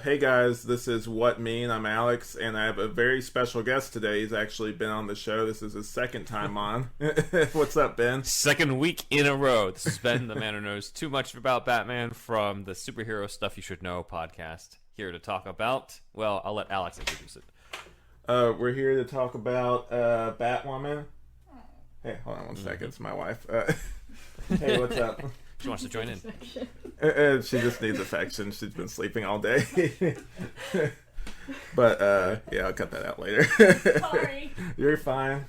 Hey guys, this is What Mean. I'm Alex, and I have a very special guest today. He's actually been on the show. This is his second time on. What's up, Ben? Second week in a row. This is Ben, the man who knows too much about Batman from the Superhero Stuff You Should Know podcast. Here to talk about, well, I'll let Alex introduce it. We're here to talk about Batwoman. Hey, hold on one second. It's my wife. Hey, what's up? She wants to join in. She just needs affection. She's been sleeping all day. But, yeah, I'll cut that out later. Sorry. You're fine.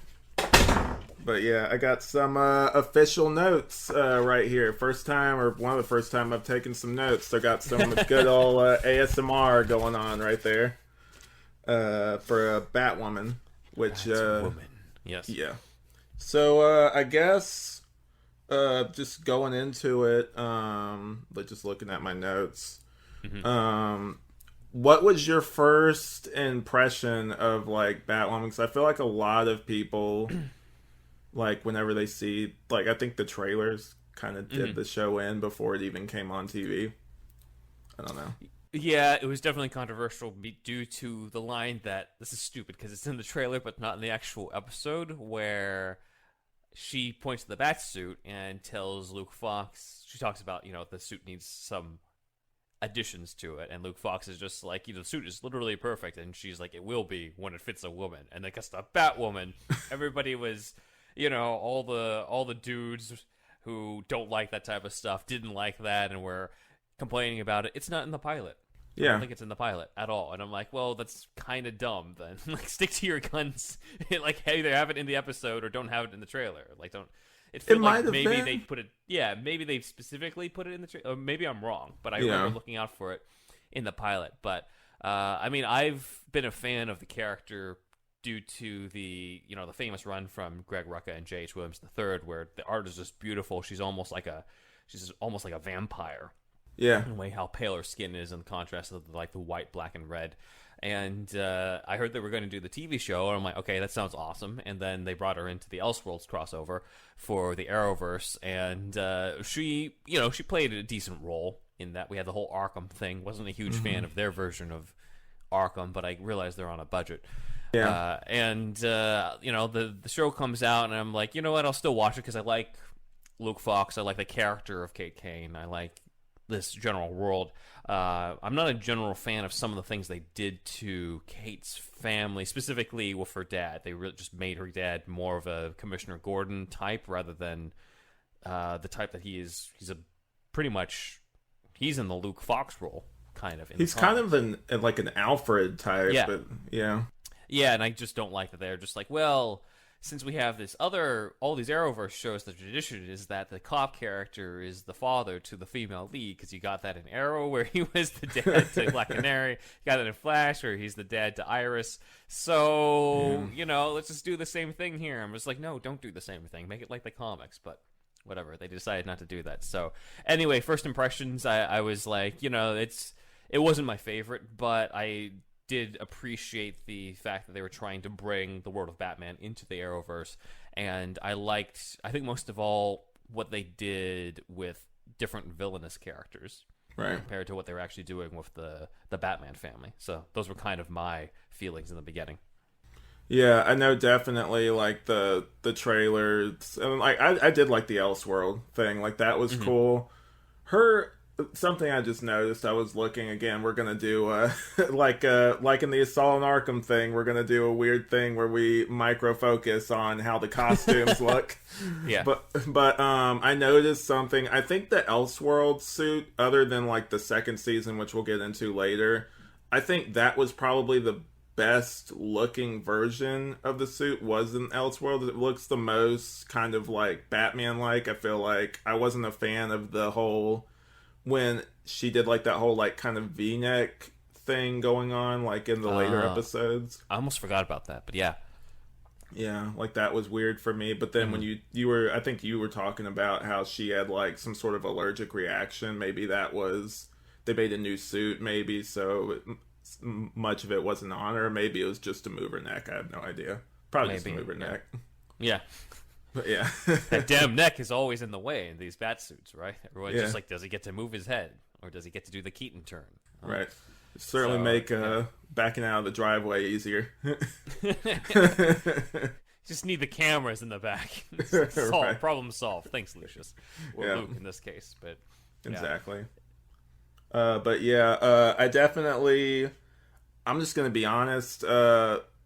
But, yeah, I got some official notes right here. First time, or one of the first time I've taken some notes. I got some good old ASMR going on right there for Batwoman. Which, Batwoman. Yes. Yeah. So, I guess... just going into it, but just looking at my notes. Mm-hmm. What was your first impression of like Batwoman? Because I feel like a lot of people, like whenever they see, like I think the trailers kind of did the show in before it even came on TV. I don't know. Yeah, it was definitely controversial due to the line that, this is stupid because it's in the trailer but not in the actual episode, where she points to the bat suit and tells Luke Fox, she talks about, the suit needs some additions to it, and Luke Fox is just like, the suit is literally perfect, and she's like, it will be when it fits a woman. And like, it's the Batwoman. Everybody was, all the dudes who don't like that type of stuff didn't like that and were complaining about it. It's not in the pilot. Yeah. I don't think it's in the pilot at all. And I'm like, well, that's kind of dumb then. Like, stick to your guns. Like, either have it in the episode or don't have it in the trailer. Like, don't. It feels like maybe they put it. Yeah, maybe they specifically put it in the trailer. Or maybe I'm wrong, but I remember looking out for it in the pilot. But I mean, I've been a fan of the character due to the the famous run from Greg Rucka and J.H. Williams III, where the art is just beautiful. She's almost like a vampire. Yeah. In a way, how pale her skin is in contrast to like the white, black, and red. And I heard they were going to do the TV show, and I'm like, okay, that sounds awesome. And then they brought her into the Elseworlds crossover for the Arrowverse, and she played a decent role in that. We had the whole Arkham thing. Wasn't a huge fan of their version of Arkham, but I realized they're on a budget. Yeah. The show comes out, and I'm like, you know what? I'll still watch it because I like Luke Fox. I like the character of Kate Kane. I like this general world. I'm not a general fan of some of the things they did to Kate's family, specifically with her dad. They really just made her dad more of a Commissioner Gordon type rather than the type that he is. He's in the Luke Fox role, kind of. He's kind of like an Alfred type. Yeah. But yeah. Yeah, and I just don't like that they're just like, well, since we have all these Arrowverse shows, the tradition is that the cop character is the father to the female lead, because you got that in Arrow where he was the dad to Black Canary, you got it in Flash where he's the dad to Iris. So, let's just do the same thing here. I'm just like, no, don't do the same thing. Make it like the comics, but whatever. They decided not to do that. So, anyway, first impressions, I was like, it wasn't my favorite, but I did appreciate the fact that they were trying to bring the world of Batman into the Arrowverse, and I think most of all what they did with different villainous characters, right, compared to what they were actually doing with the Batman family. So those were kind of my feelings in the beginning. Yeah, I know definitely like the trailers, and like I did like the Elseworld thing, like that was cool. Something I just noticed, I was looking again, we're going to do, like in the Assault on Arkham thing, we're going to do a weird thing where we micro-focus on how the costumes look. Yeah. But I noticed something, I think the Elseworld suit, other than like the second season, which we'll get into later, I think that was probably the best looking version of the suit was in Elseworld. It looks the most kind of like Batman-like. I feel like I wasn't a fan of the whole... when she did like that whole like kind of V-neck thing going on like in the later episodes. I almost forgot about that, but yeah. Yeah, like that was weird for me. But then when you were, I think you were talking about how she had like some sort of allergic reaction. Maybe that was, they made a new suit maybe, so much of it wasn't on her. Maybe it was just to move her neck. I have no idea. Probably just to move her neck. Yeah. But yeah. That damn neck is always in the way in these bat suits, right? Everyone's just like, does he get to move his head? Or does he get to do the Keaton turn? Right. Certainly So make backing out of the driveway easier. just need the cameras in the back. Right. Problem solved. Thanks, Lucius, or Yeah, Luke in this case. But yeah. exactly. But yeah, I definitely. I'm just gonna be honest.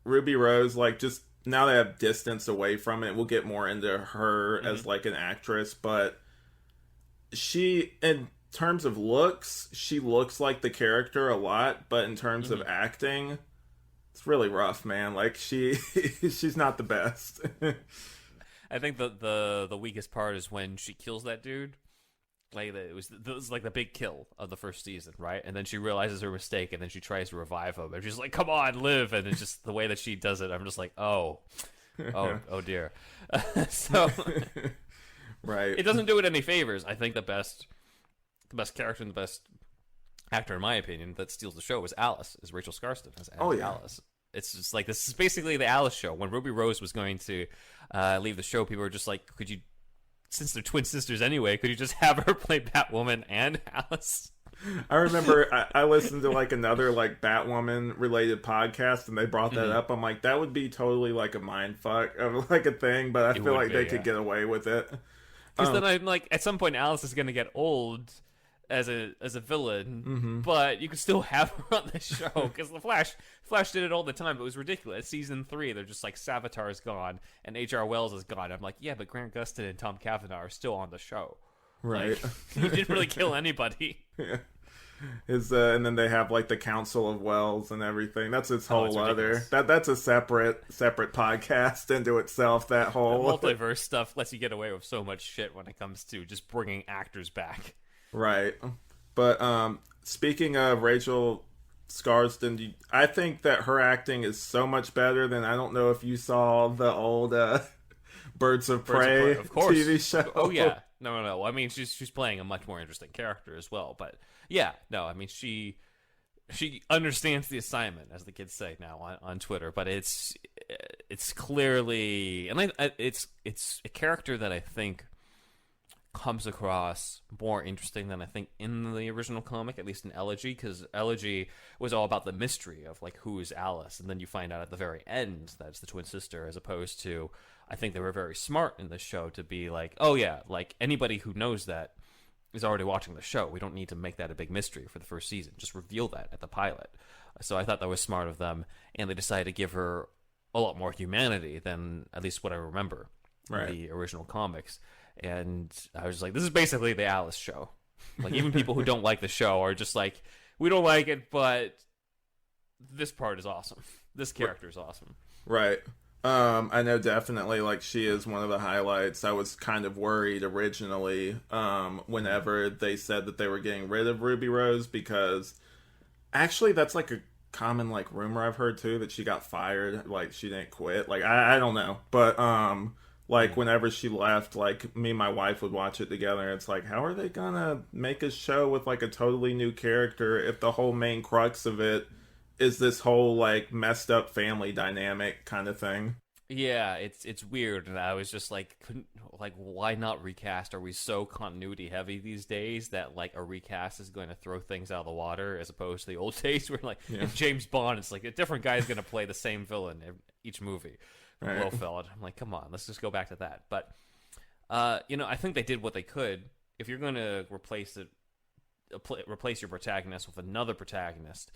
Ruby Rose, like, just now that I have distance away from it, we'll get more into her as like an actress. But she, in terms of looks, she looks like the character a lot. But in terms of acting, it's really rough, man. Like, she's not the best. I think the weakest part is when she kills that dude. Like it was like the big kill of the first season, right? And then she realizes her mistake, and then she tries to revive him, and she's like, "Come on, live!" And it's just the way that she does it. I'm just like, oh dear. So Right. it doesn't do it any favors. I think the best character and the best actor, in my opinion, that steals the show is Rachel Skarsten as Alice. It's just like, this is basically the Alice show. When Ruby Rose was going to leave the show, people were just like, could you, since they're twin sisters anyway, could you just have her play Batwoman and Alice? I remember I listened to like another like Batwoman related podcast, and they brought that up. I'm like, that would be totally like a mind fuck of like a thing, but I feel like they could get away with it. Because then I'm like, at some point Alice is going to get old as a villain, but you can still have her on the show, because the Flash did it all the time. It was ridiculous. Season 3, they're just like, Savitar's gone and H.R. Wells is gone. I'm like, yeah, but Grant Gustin and Tom Cavanaugh are still on the show. Right. Like, he didn't really kill anybody. Yeah. And then they have like the Council of Wells and everything. That's its whole other. That's a separate podcast into itself. That whole the multiverse stuff lets you get away with so much shit when it comes to just bringing actors back. Right. But speaking of Rachel Skarsten, I think that her acting is so much better than, I don't know if you saw the old Birds of Prey of course. TV show. Oh yeah. No. I mean, she's playing a much more interesting character as well. But yeah, no. I mean, she understands the assignment, as the kids say now on Twitter. But it's clearly, and it's a character that I think comes across more interesting than I think in the original comic, at least in Elegy, because Elegy was all about the mystery of like, who is Alice, and then you find out at the very end that it's the twin sister, as opposed to, I think they were very smart in this show to be like, oh yeah, like anybody who knows that is already watching the show. We don't need to make that a big mystery for the first season. Just reveal that at the pilot. So I thought that was smart of them, and they decided to give her a lot more humanity than at least what I remember in the original comics. And I was like, this is basically the Alice show. Like, even people who don't like the show are just like, we don't like it, but this part is awesome. This character is awesome. Right. I know definitely, like, she is one of the highlights. I was kind of worried originally whenever they said that they were getting rid of Ruby Rose, because actually that's like a common like rumor I've heard too, that she got fired, like she didn't quit. Like, I don't know, but like, whenever she left, like, me and my wife would watch it together, and it's like, how are they gonna make a show with, like, a totally new character if the whole main crux of it is this whole, like, messed up family dynamic kind of thing? Yeah, it's weird, and I was just like, why not recast? Are we so continuity heavy these days that, like, a recast is going to throw things out of the water, as opposed to the old days where, like, in James Bond, it's like a different guy's going to play the same villain in each movie. Blofeld. I'm like, come on, let's just go back to that. But I think they did what they could. If you're going to replace your protagonist with another protagonist,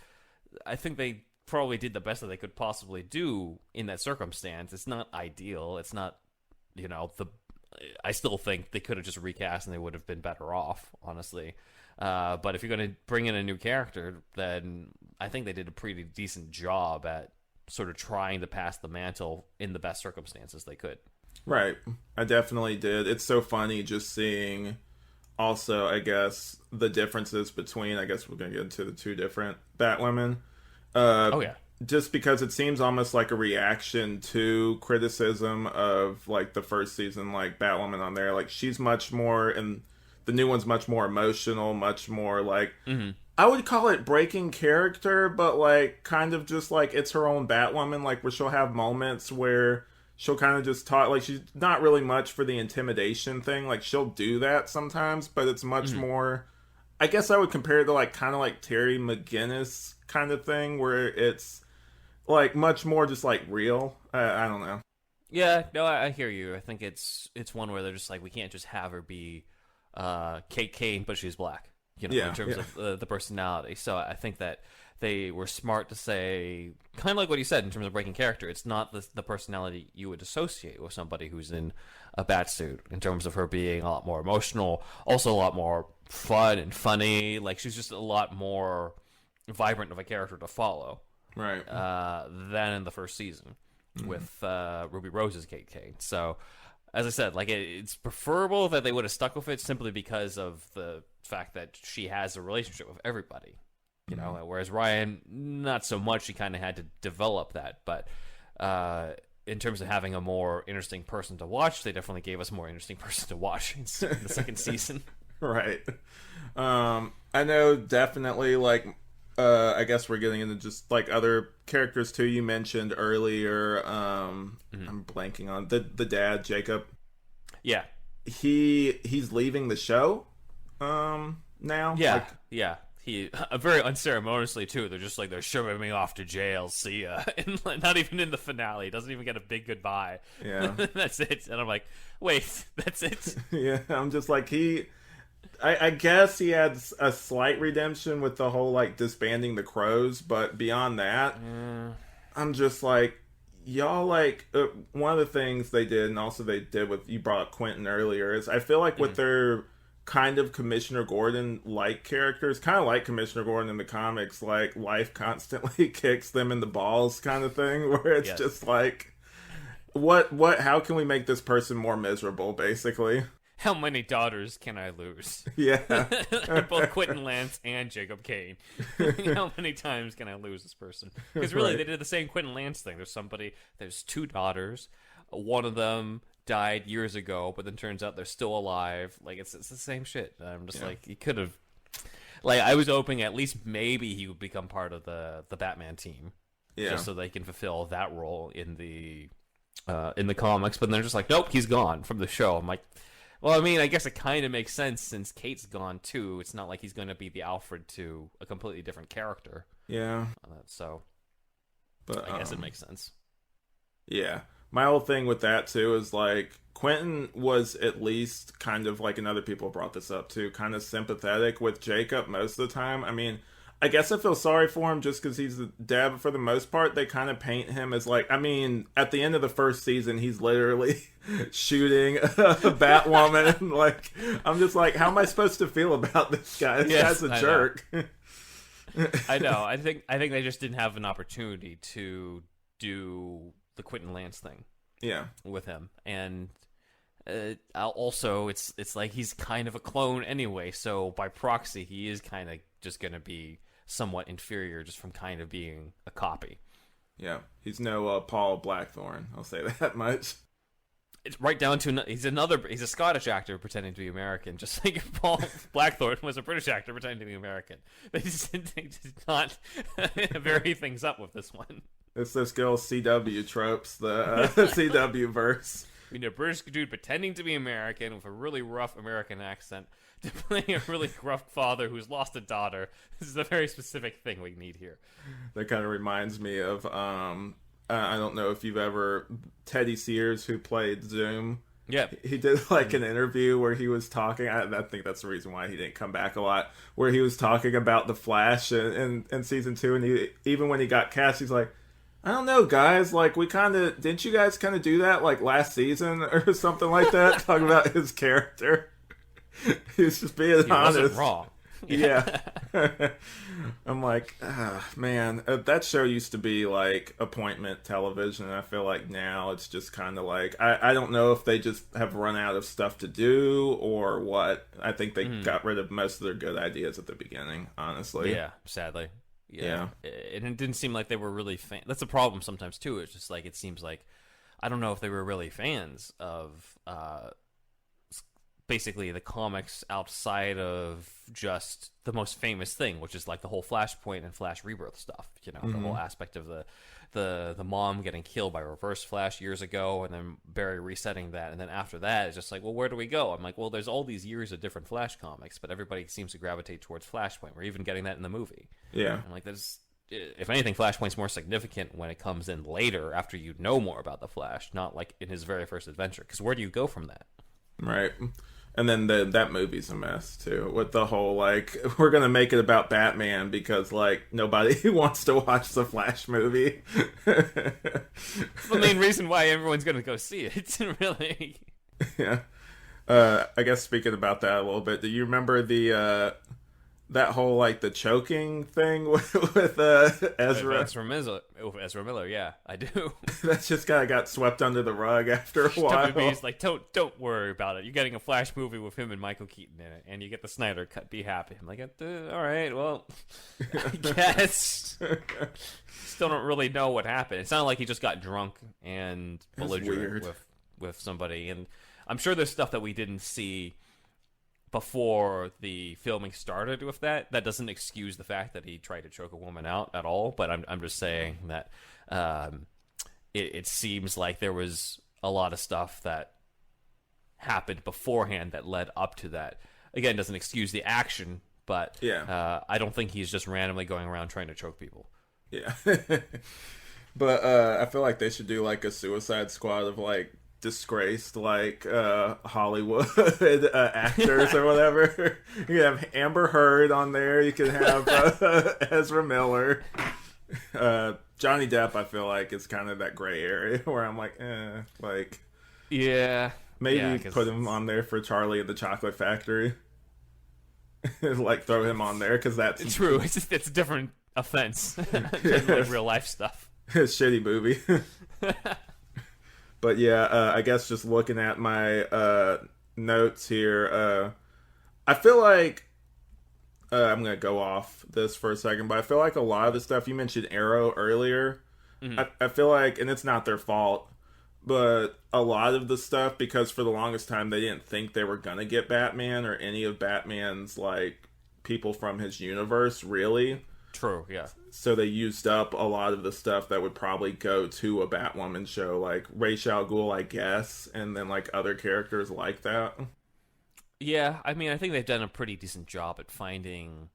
I think they probably did the best that they could possibly do in that circumstance. It's not ideal. It's not, I still think they could have just recast and they would have been better off, honestly. But if you're going to bring in a new character, then I think they did a pretty decent job at sort of trying to pass the mantle in the best circumstances they could. Right. I definitely did. It's so funny just seeing also, I guess, the differences between, I guess we're going to get into the two different Batwomen. Just because it seems almost like a reaction to criticism of, like, the first season, like, Batwoman on there. Like, she's much more, and the new one's much more emotional, much more, like, I would call it breaking character, but, like, kind of just, like, it's her own Batwoman, like, where she'll have moments where she'll kind of just talk, like, she's not really much for the intimidation thing, like, she'll do that sometimes, but it's much more, I guess I would compare it to, like, kind of like Terry McGinnis kind of thing, where it's like much more just like real. I don't know. Yeah, no, I hear you. I think it's one where they're just like, we can't just have her be Kate Kane, but she's black. Yeah, in terms of the personality. So I think that they were smart to say, kind of like what you said in terms of breaking character. It's not the personality you would associate with somebody who's in a bat suit. In terms of her being a lot more emotional, also a lot more fun and funny. Like she's just a lot more vibrant of a character to follow, right? Than in the first season with Ruby Rose's Kate Kane. So, as I said, like it's preferable that they would have stuck with it simply because of the fact that she has a relationship with everybody, whereas Ryan, not so much. She kind of had to develop that, but in terms of having a more interesting person to watch, they definitely gave us a more interesting person to watch in the second season. Right. I know definitely, like, I guess we're getting into just like other characters too. You mentioned earlier, I'm blanking on the dad, Jacob. Yeah. He's leaving the show now. Yeah. Like, yeah. He very unceremoniously too. They're just like, they're shoving me off to jail. See ya. And not even in the finale. He doesn't even get a big goodbye. Yeah. That's it. And I'm like, wait, that's it. Yeah. I'm just like, I guess he had a slight redemption with the whole like disbanding the Crows, but beyond that, I'm just like, y'all, like, one of the things they did, and also they did with, you brought up Quentin earlier, is I feel like with their kind of Commissioner Gordon like characters, kind of like Commissioner Gordon in the comics, like life constantly kicks them in the balls kind of thing, where it's just like, how can we make this person more miserable, basically? How many daughters can I lose? Yeah. Both Quentin Lance and Jacob Kane. How many times can I lose this person? Because really, they did the same Quentin Lance thing. There's two daughters. One of them died years ago, but then turns out they're still alive. Like, it's the same shit. I'm just like, he could have... Like, I was hoping at least maybe he would become part of the Batman team. Yeah. Just so they can fulfill that role in the comics. But they're just like, nope, he's gone from the show. I'm like... Well, I mean, I guess it kind of makes sense since Kate's gone, too. It's not like he's going to be the Alfred to a completely different character. Yeah. But I guess it makes sense. Yeah. My whole thing with that, too, is, like, Quentin was at least kind of, like, and other people brought this up, too, kind of sympathetic with Jacob most of the time. I mean, I guess I feel sorry for him just because he's the dad, but for the most part, they kind of paint him as, like, I mean, at the end of the first season, he's literally shooting a Batwoman. Like, I'm just like, how am I supposed to feel about this guy? This guy's a jerk. I know. I think they just didn't have an opportunity to do the Quentin Lance thing. Yeah. With him. And also, it's like he's kind of a clone anyway, so by proxy, he is kind of just going to be somewhat inferior just from kind of being a copy. Yeah. He's no Paul Blackthorne. I'll say that much. It's right down to he's a Scottish actor pretending to be American, just like Paul Blackthorne was a British actor pretending to be American. They did not vary things up with this one. It's this girl's CW tropes, the CW verse. We need a British dude pretending to be American with a really rough American accent to play a really rough father who's lost a daughter. This is a very specific thing we need here. That kind of reminds me of I don't know if you've ever... Teddy Sears, who played Zoom. Yeah. He did, like, an interview where he was talking... I think that's the reason why he didn't come back a lot. Where he was talking about The Flash in Season 2. And even when he got cast, he's like, I don't know, guys. Like, we kind of... Didn't you guys kind of do that, like, last season or something like that? Talking about his character. He was just being honest. He wasn't wrong. Yeah. I'm like, man, that show used to be like appointment television. And I feel like now it's just kind of like, I don't know if they just have run out of stuff to do or what. I think they got rid of most of their good ideas at the beginning, honestly. Yeah, sadly. Yeah. And it didn't seem like they were really that's a problem sometimes too. It's just like, it seems like, I don't know if they were really fans of basically the comics outside of just the most famous thing, which is like the whole Flashpoint and Flash Rebirth stuff, the whole aspect of the mom getting killed by Reverse Flash years ago, and then Barry resetting that, and then after that it's just like, well, where do we go? I'm like, well, there's all these years of different Flash comics, but everybody seems to gravitate towards Flashpoint. We're even getting that in the movie. Yeah. I'm like, there's if anything, Flashpoint's more significant when it comes in later after you know more about the Flash, not like in his very first adventure. Because where do you go from that? Right. And then that movie's a mess too, with the whole like we're gonna make it about Batman because like nobody wants to watch the Flash movie. It's the main reason why everyone's gonna go see it. Really. Yeah. I guess speaking about that a little bit, do you remember the that whole like the choking thing with Ezra? Ezra Miller, yeah, I do. That just kind of got swept under the rug after a while. WB's like, don't worry about it. You're getting a Flash movie with him and Michael Keaton in it, and you get the Snyder cut. Be happy. I'm like, all right, well, I guess. Still don't really know what happened. It sounded like he just got drunk and belligerent with somebody, and I'm sure there's stuff that we didn't see before the filming started with that. That doesn't excuse the fact that he tried to choke a woman out at all, but I'm just saying that it seems like there was a lot of stuff that happened beforehand that led up to that. Again, doesn't excuse the action, but I don't think he's just randomly going around trying to choke people. Yeah. But I feel like they should do like a Suicide Squad of like disgraced like Hollywood actors or whatever. You can have Amber Heard on there. You can have Ezra Miller. Johnny Depp, I feel like, is kind of that gray area where I'm like, like, yeah, maybe put him on there for Charlie and the Chocolate Factory. Like throw him on there because that's true. It's a different offense than like real life stuff. Shitty movie. But yeah, I guess just looking at my notes here, I feel like I'm going to go off this for a second, but I feel like a lot of the stuff, you mentioned Arrow earlier, I feel like, and it's not their fault, but a lot of the stuff, because for the longest time they didn't think they were going to get Batman or any of Batman's like people from his universe, really. True, yeah. So they used up a lot of the stuff that would probably go to a Batwoman show, like Ra's al Ghul, I guess, and then like other characters like that. Yeah, I mean, I think they've done a pretty decent job at finding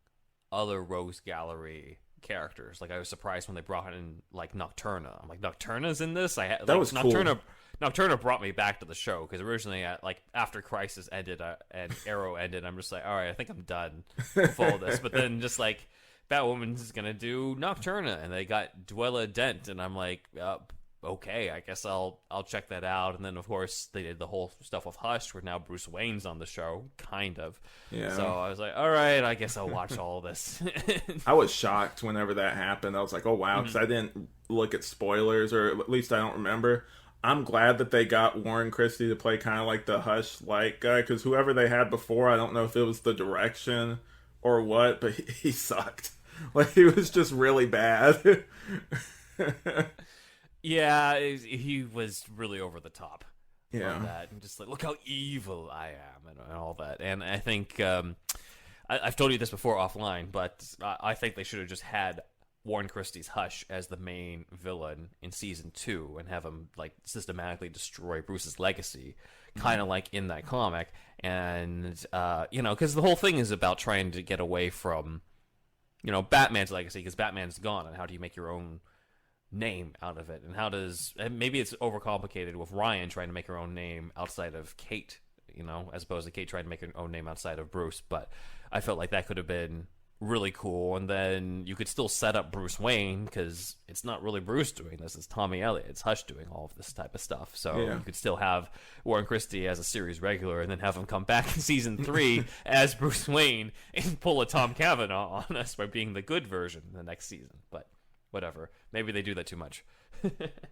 other Rogues Gallery characters. Like, I was surprised when they brought in like Nocturna. I'm like, Nocturna's in this? That was Nocturna. Cool. Nocturna brought me back to the show because originally, like after Crisis ended and Arrow ended, I'm just like, all right, I think I'm done with all this. But then just like Batwoman's gonna do Nocturna, and they got Dwella Dent, and I'm like, okay, I guess I'll check that out. And then of course they did the whole stuff with Hush, where now Bruce Wayne's on the show, kind of. Yeah. So I was like, all right, I guess I'll watch all of this. I was shocked whenever that happened. I was like, oh wow, because I didn't look at spoilers, or at least I don't remember. I'm glad that they got Warren Christie to play kind of like the Hush-like guy, because whoever they had before, I don't know if it was the direction or what, but he sucked. Like, he was just really bad. Yeah, he was really over the top. Yeah. On that. And just like, look how evil I am, and all that. And I think, I've told you this before offline, but I think they should have just had Warren Christie's Hush as the main villain in season 2 and have him like systematically destroy Bruce's legacy, kind of like in that comic. And, because the whole thing is about trying to get away from Batman's legacy, because Batman's gone, and how do you make your own name out of it? And maybe it's overcomplicated with Ryan trying to make her own name outside of Kate, as opposed to Kate trying to make her own name outside of Bruce. But I felt like that could have been really cool, and then you could still set up Bruce Wayne, because it's not really Bruce doing this, it's Tommy Elliott, it's Hush doing all of this type of stuff. So you could still have Warren Christie as a series regular, and then have him come back in season 3 as Bruce Wayne and pull a Tom Cavanaugh on us by being the good version in the next season. But whatever, maybe they do that too much.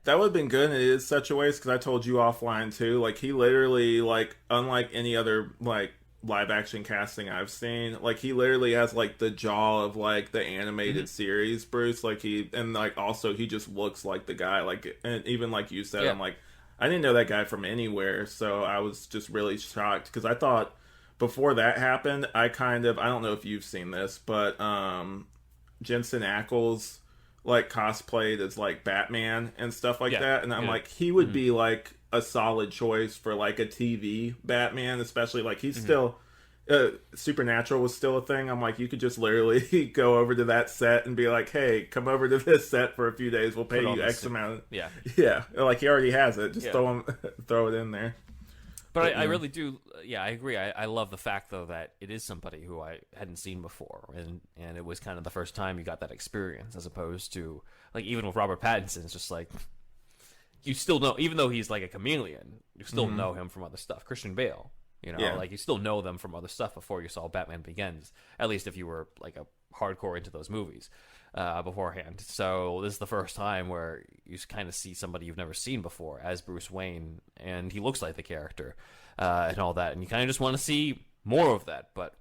That would have been good, and it is such a waste, because I told you offline too, like, he literally, like, unlike any other like live action casting I've seen, like, he literally has like the jaw of like the animated series Bruce, like, and like also he just looks like the guy, like, and even like you said, I'm like, I didn't know that guy from anywhere, so I was just really shocked, because I thought before that happened, I don't know if you've seen this, but Jensen Ackles like cosplayed as like Batman and stuff like that, and I'm like, he would be like a solid choice for like a TV Batman, especially like he's still, Supernatural was still a thing, I'm like, you could just literally go over to that set and be like, hey, come over to this set for a few days, we'll pay Put on you the X suit. amount. Yeah. Yeah, like he already has it. Just Yeah. throw it in there. But I Yeah. really do. Yeah, I agree. I love the fact though that it is somebody who I hadn't seen before, and it was kind of the first time you got that experience, as opposed to like even with Robert Pattinson, it's just like you still know, even though he's like a chameleon, you still know him from other stuff. Christian Bale, Yeah. like you still know them from other stuff before you saw Batman Begins. At least if you were like a hardcore into those movies beforehand. So this is the first time where you kind of see somebody you've never seen before as Bruce Wayne, and he looks like the character and all that, and you kind of just want to see more of that. But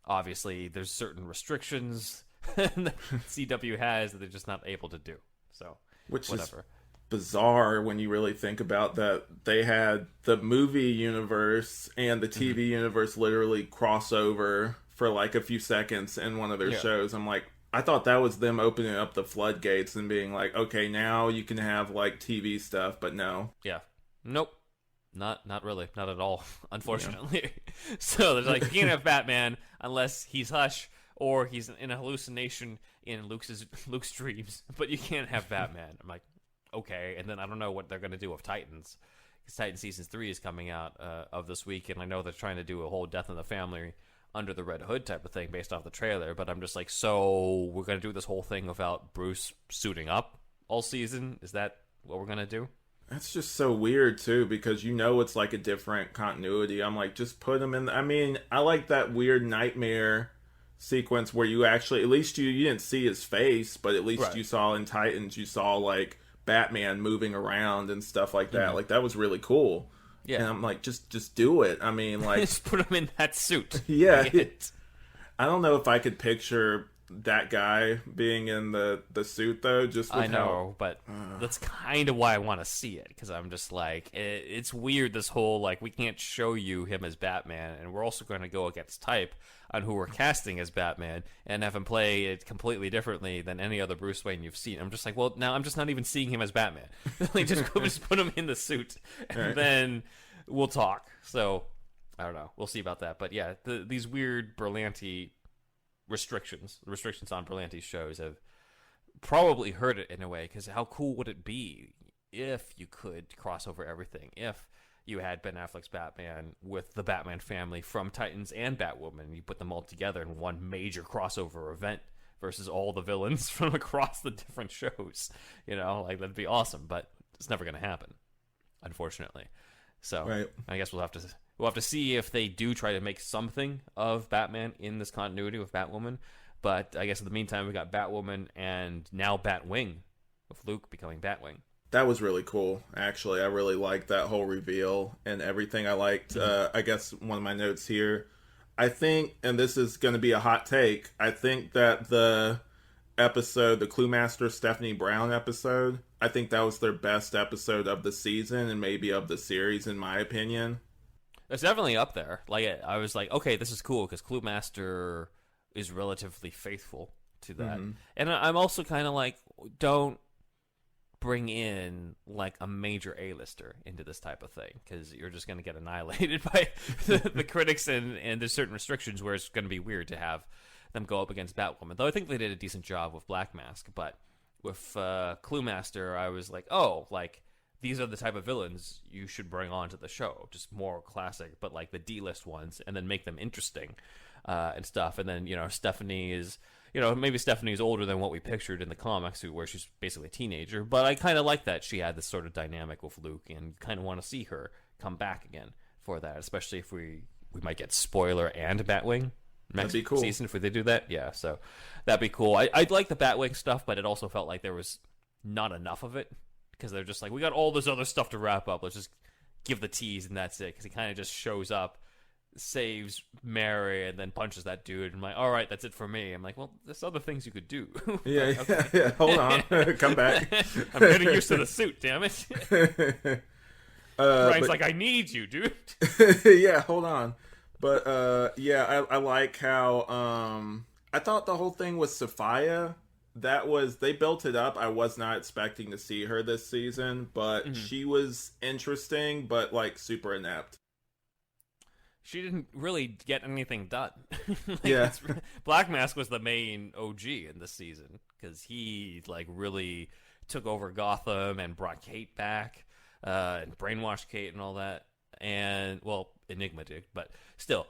obviously, there's certain restrictions that CW has that they're just not able to do. So Which whatever. is bizarre when you really think about that. They had the movie universe and the TV universe literally cross over for like a few seconds in one of their shows. I'm like, I thought that was them opening up the floodgates and being like, okay, now you can have like TV stuff, but no. Yeah. Nope. Not really. Not at all, unfortunately. So there's like, you can't have Batman unless he's Hush or he's in a hallucination in Luke's dreams, but you can't have Batman. I'm like, okay. And then I don't know what they're going to do with Titans, because Titans Season 3 is coming out of this week, and I know they're trying to do a whole Death in the Family under the Red Hood type of thing based off the trailer, but I'm just like, so we're going to do this whole thing without Bruce suiting up all season? Is that what we're going to do? That's just so weird too, because it's like a different continuity. I'm like, just put him in. I mean, I like that weird nightmare sequence where you actually, at least you didn't see his face, but at least you saw in Titans, you saw like Batman moving around and stuff like that. Like that was really cool. Yeah. And I'm like, just do it. I mean, like, just put him in that suit. Yeah. I don't know if I could picture that guy being in the suit though. Just with I know, but that's kind of why I want to see it, because I'm just like, it's weird, this whole like, we can't show you him as Batman, and we're also going to go against type on who we're casting as Batman and have him play it completely differently than any other Bruce Wayne you've seen. I'm just like, well, now I'm just not even seeing him as Batman. Like, just put him in the suit, and then we'll talk. So I don't know. We'll see about that. But yeah, these weird Berlanti restrictions on Berlanti's shows have probably hurt it in a way, because how cool would it be if you could cross over everything? If you had Ben Affleck's Batman with the Batman family from Titans and Batwoman, you put them all together in one major crossover event versus all the villains from across the different shows. Like, that'd be awesome, but it's never going to happen, unfortunately. So I guess we'll have to see if they do try to make something of Batman in this continuity with Batwoman. But I guess in the meantime, we got Batwoman and now Batwing, with Luke becoming Batwing. That was really cool, actually. I really liked that whole reveal and everything. I liked, I guess, one of my notes here. I think, and this is going to be a hot take, I think that the episode, the Cluemaster Stephanie Brown episode, I think that was their best episode of the season and maybe of the series, in my opinion. It's definitely up there. Like, I was like, okay, this is cool, because Cluemaster is relatively faithful to that. And I'm also kind of like, don't bring in like a major A-lister into this type of thing, because you're just going to get annihilated by the critics, and there's certain restrictions where it's going to be weird to have them go up against Batwoman. Though I think they did a decent job with Black Mask, but with Cluemaster, I was like, oh, like, these are the type of villains you should bring onto the show. Just more classic, but like the D-list ones, and then make them interesting and stuff. And then, Stephanie is, maybe Stephanie's older than what we pictured in the comics, where she's basically a teenager. But I kind of like that she had this sort of dynamic with Luke, and kind of want to see her come back again for that, especially if we might get Spoiler and Batwing next That'd be cool. season if they do that. Yeah, so that'd be cool. I'd like the Batwing stuff, but it also felt like there was not enough of it, because they're just like, we got all this other stuff to wrap up. Let's just give the tease, and that's it. Because he kind of just shows up, saves Mary, and then punches that dude. And I'm like, all right, that's it for me. I'm like, well, there's other things you could do. Yeah, yeah. Hold on. Come back. I'm getting used to the suit, damn it. Ryan's like, I need you, dude. Yeah, hold on. But, yeah, I like how, I thought the whole thing with Sophia, they built it up. I was not expecting to see her this season, but she was interesting, but like super inept. she didn't really get anything done. Like, Yeah. Black Mask was the main OG in this season because he like really took over Gotham and brought Kate back, and brainwashed Kate and all that. And well, Enigma did, but still,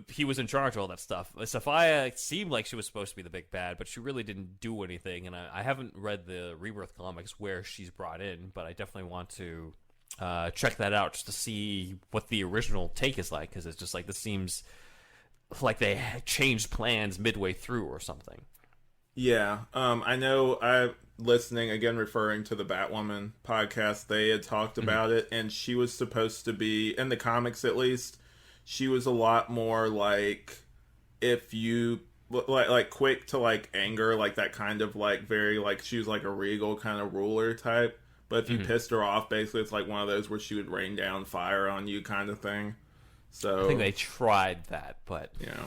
he was in charge of all that stuff. Sophia seemed like she was supposed to be the big bad, but she really didn't do anything. And I haven't read the Rebirth comics where she's brought in, but I definitely want to check that out just to see what the original take is like, because it's just like, this seems like they changed plans midway through or something. Yeah, I know. I listening again, referring to the Batwoman podcast. They had talked about it, and she was supposed to be in the comics, at least. She was a lot more like, if you like quick to like anger, like that kind of like very like, she was like a regal kind of ruler type. But if you pissed her off, basically, it's like one of those where she would rain down fire on you, kind of thing. So I think they tried that, but yeah,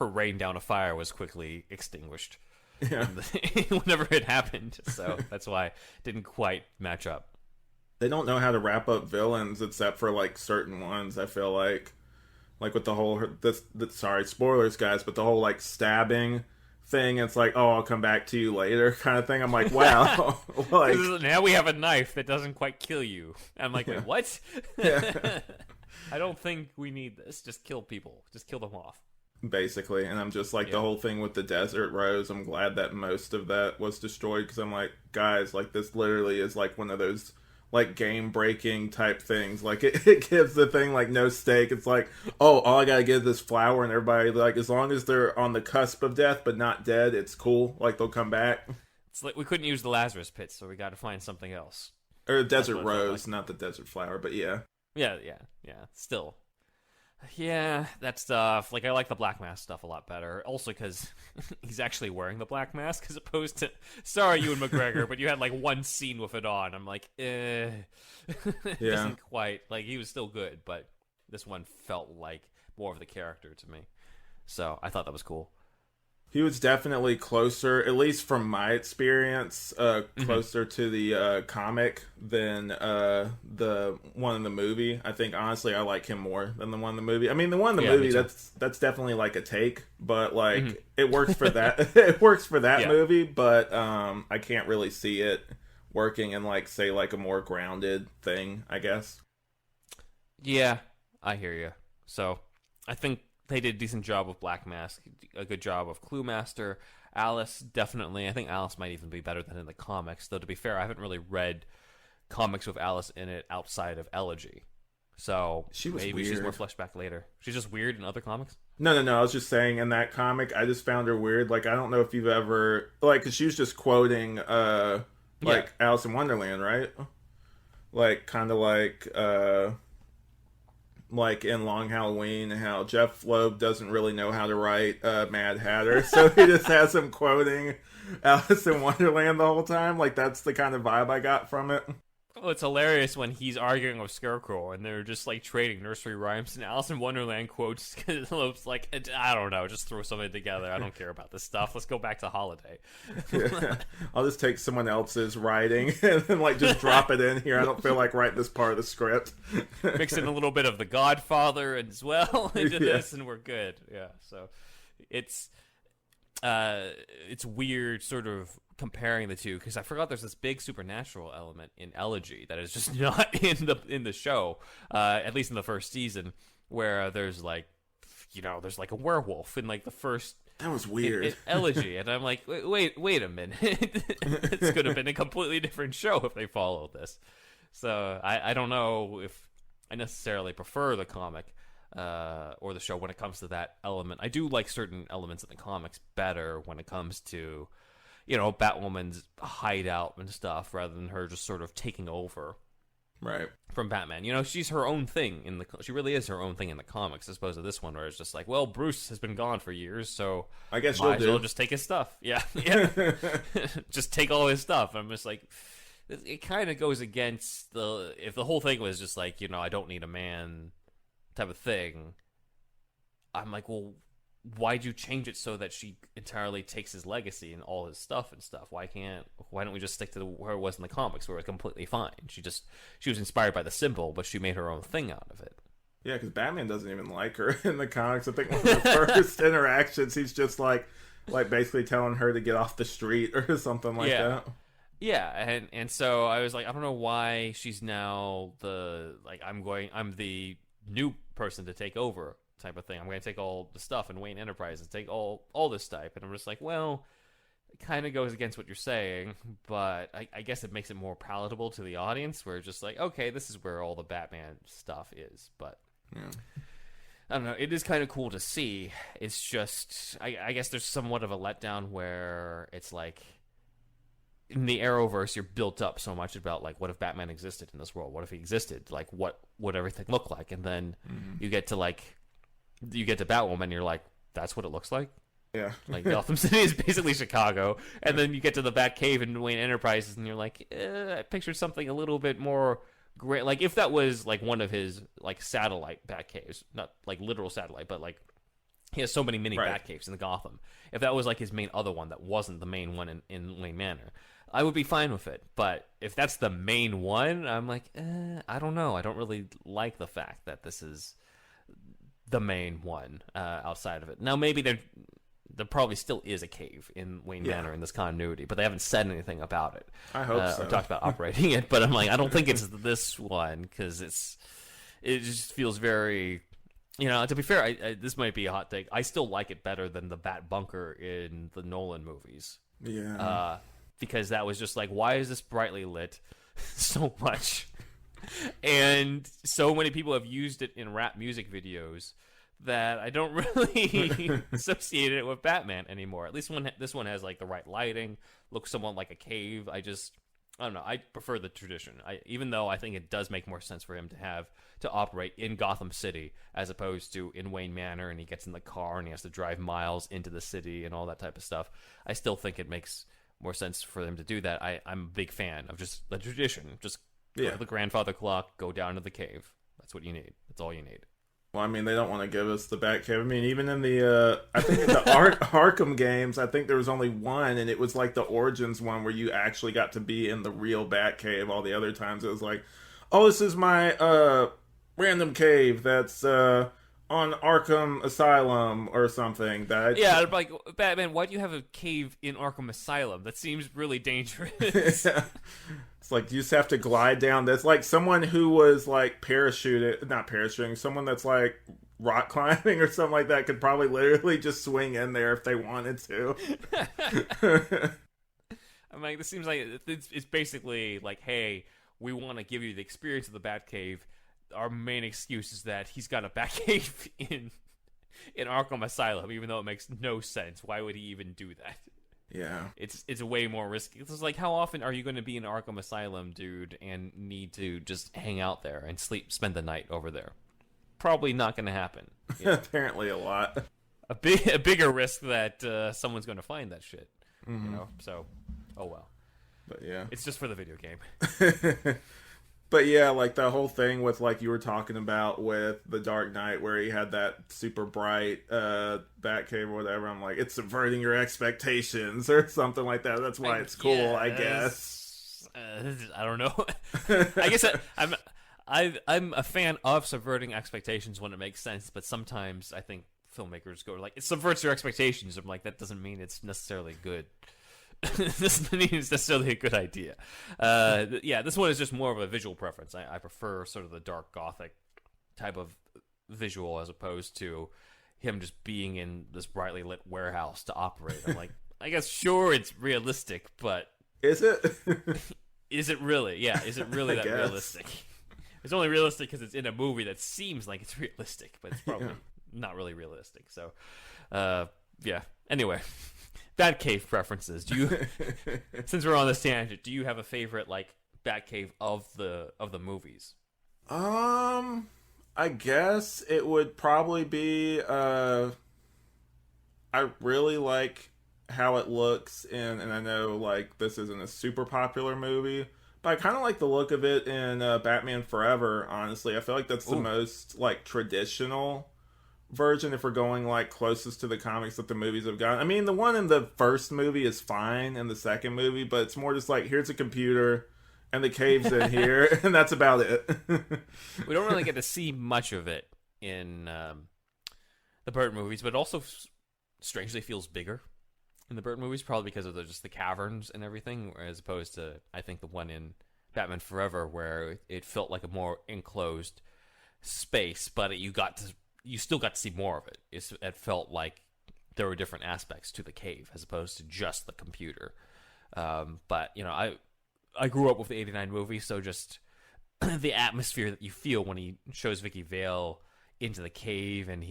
her rain down of fire was quickly extinguished. yeah. Whenever it happened, so that's why it didn't quite match up. They don't know how to wrap up villains except for like certain ones. I feel like with the whole sorry, spoilers, guys, but the whole like stabbing thing. It's like, oh, I'll come back to you later, kind of thing. I'm like, wow, like Now we have a knife that doesn't quite kill you. I'm like, yeah. wait, what? Yeah. I don't think we need this. Just kill people. Just kill them off. Basically. And I'm just like, the whole thing with the Desert Rose, I'm glad that most of that was destroyed, because I'm like, guys, like, this literally is like one of those like game breaking type things. Like it gives the thing like no stake. It's like, oh, all I gotta get is this flower, and everybody, like, as long as they're on the cusp of death but not dead, it's cool. Like, they'll come back. It's like we couldn't use the Lazarus Pit, so we got to find something else. Or Desert Rose, like. Not the Desert Flower, but yeah. Yeah. Still. Yeah, that stuff. Like, I like the Black Mask stuff a lot better. Also, because he's actually wearing the Black Mask, as opposed to, sorry, Ewan McGregor, but you had, like, one scene with it on. I'm like, It doesn't quite, like, he was still good, but this one felt like more of the character to me. So, I thought that was cool. He was definitely closer, at least from my experience, closer to the comic than the one in the movie. I think, honestly, I like him more than the one in the movie. I mean, the one in the movie, that's definitely like a take, but like it works for that. It works for that movie, but I can't really see it working in, like, say, like a more grounded thing, I guess. Yeah, I hear you. So I think they did a decent job with Black Mask, a good job of Clue Master. Alice, definitely. I think Alice might even be better than in the comics, though, to be fair, I haven't really read comics with Alice in it outside of Elegy. So maybe weird. She's more fleshed back later. She's just weird in other comics? No. I was just saying, in that comic, I just found her weird. Like, I don't know if you've ever, like, 'cause she was just quoting, like, Alice in Wonderland, right? Like, kind of like in Long Halloween, how Jeff Loeb doesn't really know how to write Mad Hatter, so he just has him quoting Alice in Wonderland the whole time. Like, that's the kind of vibe I got from it. Well, it's hilarious when he's arguing with Scarecrow and they're just like trading nursery rhymes and Alice in Wonderland quotes. Loeb's like, I don't know, just throw something together. I don't care about this stuff. Let's go back to Holiday. Yeah. I'll just take someone else's writing and then, like, just drop it in here. I don't feel like writing this part of the script. Mix in a little bit of The Godfather as well into this, and we're good. Yeah, so it's weird, sort of comparing the two, because I forgot there's this big supernatural element in Elegy that is just not in the show, at least in the first season, where there's like a werewolf in like the first. That was weird. In Elegy, and I'm like, wait a minute, it's could have been a completely different show if they followed this. So I don't know if I necessarily prefer the comic or the show when it comes to that element. I do like certain elements in the comics better when it comes to, Batwoman's hideout and stuff, rather than her just sort of taking over right from Batman. She's her own thing she really is her own thing in the comics, as opposed to this one where it's just like, well, Bruce has been gone for years, so I guess might as well just take his stuff. Yeah. Just take all his stuff. I'm just like, it kind of goes against if the whole thing was just like, I don't need a man type of thing. I'm like, well, why'd you change it so that she entirely takes his legacy and all his stuff and stuff? Why don't we just stick to where it was in the comics, where it was completely fine? She was inspired by the symbol, but she made her own thing out of it. Yeah, because Batman doesn't even like her in the comics. I think one of the first interactions, he's just like basically telling her to get off the street or something like Yeah. that. Yeah, and so I was like, I don't know why she's now I'm the new person to take over type of thing. I'm going to take all the stuff in Wayne Enterprises, take all this type, and I'm just like, well, it kind of goes against what you're saying, but I guess it makes it more palatable to the audience. Where it's just like, okay, this is where all the Batman stuff is, but Yeah. I don't know. It is kind of cool to see. It's just, I guess there's somewhat of a letdown where it's like, in the Arrowverse, you're built up so much about like, what if Batman existed in this world? What if he existed? Like, what would everything look like? And then you get to Batwoman, and you're like, that's what it looks like. Yeah. Like Gotham City is basically Chicago, and then you get to the Batcave in Wayne Enterprises, and you're like, I pictured something a little bit more great. Like if that was like one of his like satellite Batcaves, not like literal satellite, but like he has so many mini Batcaves in the Gotham. If that was like his main other one that wasn't the main one in Wayne Manor, I would be fine with it. But if that's the main one, I'm like, I don't know. I don't really like the fact that this is the main one outside of it. Now maybe there probably still is a cave in Wayne Manor in this continuity, but they haven't said anything about it. I hope so. Or talked about operating it, but I'm like, I don't think it's this one because it just feels very. To be fair, this might be a hot take. I still like it better than the Bat Bunker in the Nolan movies. Yeah. Because that was just like, why is this brightly lit so much? And so many people have used it in rap music videos that I don't really associate it with Batman anymore. At least this one has like the right lighting, looks somewhat like a cave. I don't know. I prefer the tradition. Even though I think it does make more sense for him to operate in Gotham City as opposed to in Wayne Manor, and he gets in the car and he has to drive miles into the city and all that type of stuff. I still think it makes more sense for them to do that. I'm a big fan of just the tradition. Just go to the grandfather clock, go down to the cave. That's what you need. That's all you need. Well, I mean, they don't want to give us the Batcave. I mean, even in the, I think in the Arkham games, I think there was only one, and it was like the Origins one where you actually got to be in the real Batcave. All the other times it was like, oh, this is my random cave that's on Arkham Asylum or something. Like, Batman, why do you have a cave in Arkham Asylum? That seems really dangerous. Yeah. It's like you just have to glide down. That's like someone who was like not parachuting, someone that's like rock climbing or something like that could probably literally just swing in there if they wanted to. I'm like, this seems like it's basically like, hey, we want to give you the experience of the Batcave. Our main excuse is that he's got a Batcave in Arkham Asylum, even though it makes no sense. Why would he even do that? Yeah. It's way more risky. It's like, how often are you going to be in Arkham Asylum, dude, and need to just hang out there and spend the night over there? Probably not going to happen. Apparently a lot. A bigger risk that someone's going to find that shit. Mm-hmm. So, oh well. But yeah. It's just for the video game. But yeah, like the whole thing with like you were talking about with the Dark Knight where he had that super bright Batcave or whatever, I'm like, it's subverting your expectations or something like that. That's why it's cool, I guess. I don't know. I guess I'm a fan of subverting expectations when it makes sense, but sometimes I think filmmakers go like, it subverts your expectations. I'm like, that doesn't mean it's necessarily good. This doesn't mean it's necessarily a good idea. This one is just more of a visual preference. I prefer sort of the dark gothic type of visual as opposed to him just being in this brightly lit warehouse to operate. I'm like, I guess sure it's realistic, but is it? Is it really? Yeah, is it really that realistic? It's only realistic because it's in a movie that seems like it's realistic, but it's probably not really realistic. So, Anyway. Batcave preferences. Do you, since we're on this tangent, do you have a favorite like Batcave of the movies? I guess it would probably be. I really like how it looks in, and I know like this isn't a super popular movie, but I kind of like the look of it in Batman Forever. Honestly, I feel like that's the most like traditional version if we're going like closest to the comics that the movies have gotten. I mean, the one in the first movie is fine in the second movie, but it's more just like, here's a computer and the cave's in here and that's about it. We don't really get to see much of it in the Burton movies, but it also strangely feels bigger in the Burton movies, probably because of just the caverns and everything, as opposed to, I think, the one in Batman Forever, where it felt like a more enclosed space, but you still got to see more of it. It felt like there were different aspects to the cave as opposed to just the computer. But I grew up with the '89 movie, so just the atmosphere that you feel when he shows Vicky Vale into the cave and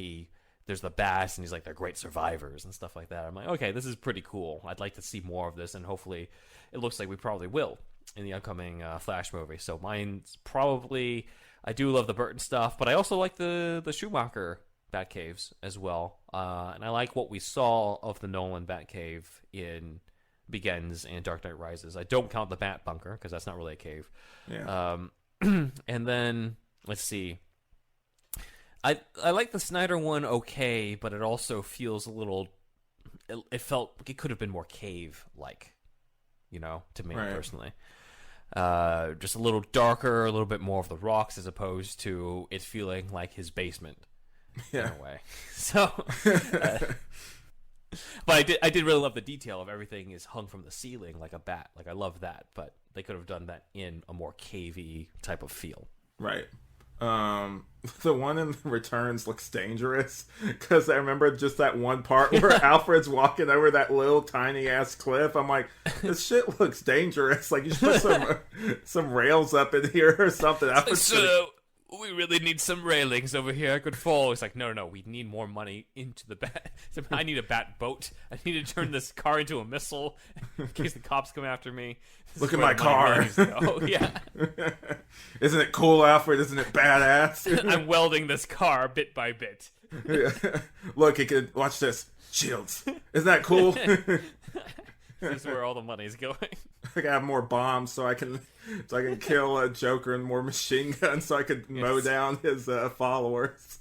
there's the bats and he's like, they're great survivors and stuff like that. I'm like, okay, this is pretty cool. I'd like to see more of this, and hopefully it looks like we probably will in the upcoming Flash movie. So mine's probably, I do love the Burton stuff, but I also like the Schumacher Batcaves as well. And I like what we saw of the Nolan Batcave in Begins and Dark Knight Rises. I don't count the Bat Bunker because that's not really a cave. Yeah. And then let's see. I like the Snyder one okay, but it also feels a little. It felt like it could have been more cave-like, to me personally. Just a little darker, a little bit more of the rocks, as opposed to it feeling like his basement. Yeah. In a way. So. But I did really love the detail of everything is hung from the ceiling like a bat. Like, I love that, but they could have done that in a more cavey type of feel. Right. The one in Returns looks dangerous because I remember just that one part where Alfred's walking over that little tiny ass cliff. I'm like, this shit looks dangerous. Like, you should put some rails up in here or something. We really need some railings over here. I could fall. It's like, no, we need more money into the bat. I need a bat boat. I need to turn this car into a missile in case the cops come after me. Look at my car. Oh, yeah. Isn't it cool, Alfred? Isn't it badass? I'm welding this car bit by bit. Look, you can watch this. Shields. Isn't that cool? This is where all the money's going. I gotta have more bombs so I can kill a Joker and more machine guns so I could mow down his followers.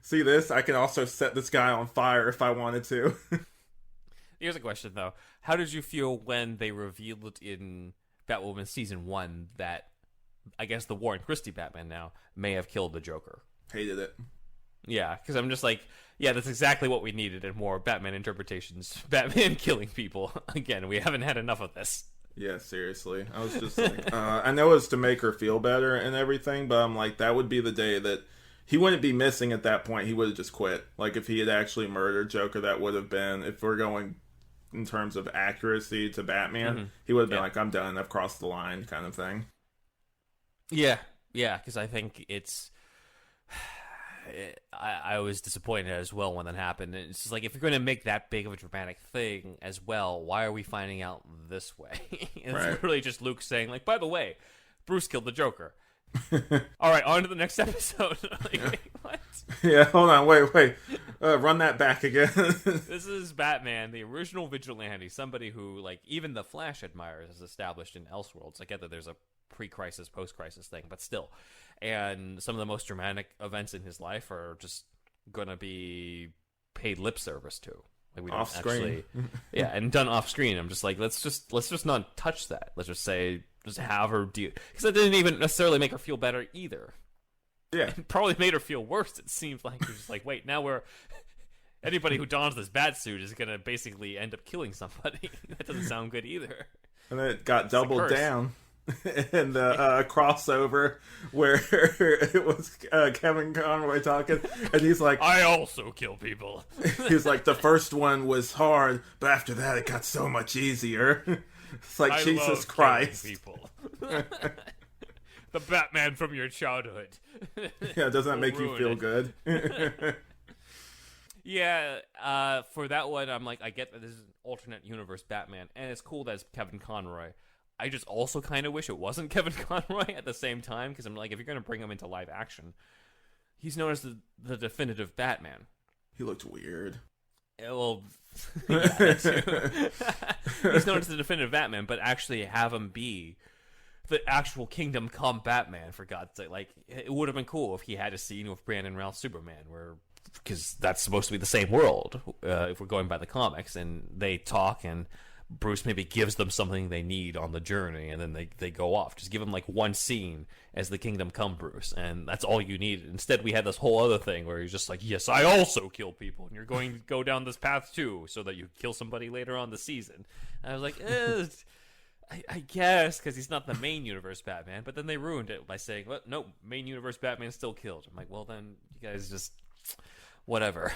See this? I can also set this guy on fire if I wanted to. Here's a question, though. How did you feel when they revealed in Batwoman Season 1 that, I guess the Warren Christie Batman now, may have killed the Joker? Hated it. Yeah, because I'm just like, yeah, that's exactly what we needed in more Batman interpretations. Batman killing people. Again, we haven't had enough of this. Yeah, seriously. I was just like, I know it's to make her feel better and everything, but I'm like, that would be the day that he wouldn't be missing at that point. He would have just quit. Like, if he had actually murdered Joker, that would have been, if we're going in terms of accuracy to Batman, he would have been like, I'm done, I've crossed the line, kind of thing. Yeah, because I think it's... I was disappointed as well when that happened. It's just like, if you're going to make that big of a dramatic thing as well, why are we finding out this way? It's literally just Luke saying, like, by the way, Bruce killed the Joker. All right, on to the next episode. Like, wait, what? Yeah, hold on, wait. Run that back again. This is Batman, the original vigilante, somebody who, like, even the Flash admires, as established in Elseworlds. I get that there's a pre-crisis, post-crisis thing, but still. And some of the most dramatic events in his life are just gonna be paid lip service to. Like, we don't off screen. Actually, and done off screen. I'm just like, let's just not touch that. Let's just say, just have her deal, because it didn't even necessarily make her feel better either. Yeah, it probably made her feel worse. It seems like you're just like, wait, now anybody who dons this bat suit is gonna basically end up killing somebody. That doesn't sound good either. And then it got doubled down. In the crossover where it was Kevin Conroy talking, and he's like, I also kill people. He's like, the first one was hard, but after that it got so much easier. It's like, I Jesus love Christ. People. The Batman from your childhood. Yeah, doesn't that make you feel good? Yeah, for that one, I'm like, I get that this is an alternate universe Batman, and it's cool that it's Kevin Conroy. I just also kind of wish it wasn't Kevin Conroy at the same time, because I'm like, if you're going to bring him into live action, he's known as the definitive Batman. He looked weird. Well, yeah, that too. He's known as the definitive Batman, but actually have him be the actual Kingdom Come Batman, for God's sake. Like, it would have been cool if he had a scene with Brandon Routh Superman, because that's supposed to be the same world, if we're going by the comics, and they talk, and Bruce maybe gives them something they need on the journey, and then they go off. Just give them like one scene as the Kingdom Come Bruce, and that's all you need. Instead, we had this whole other thing where he's just like, yes, I also kill people, and you're going to go down this path too, so that you kill somebody later on the season. And I was like, I guess, because he's not the main universe Batman, but then they ruined it by saying, well, no, main universe Batman still killed. I'm like, well, then you guys just, whatever.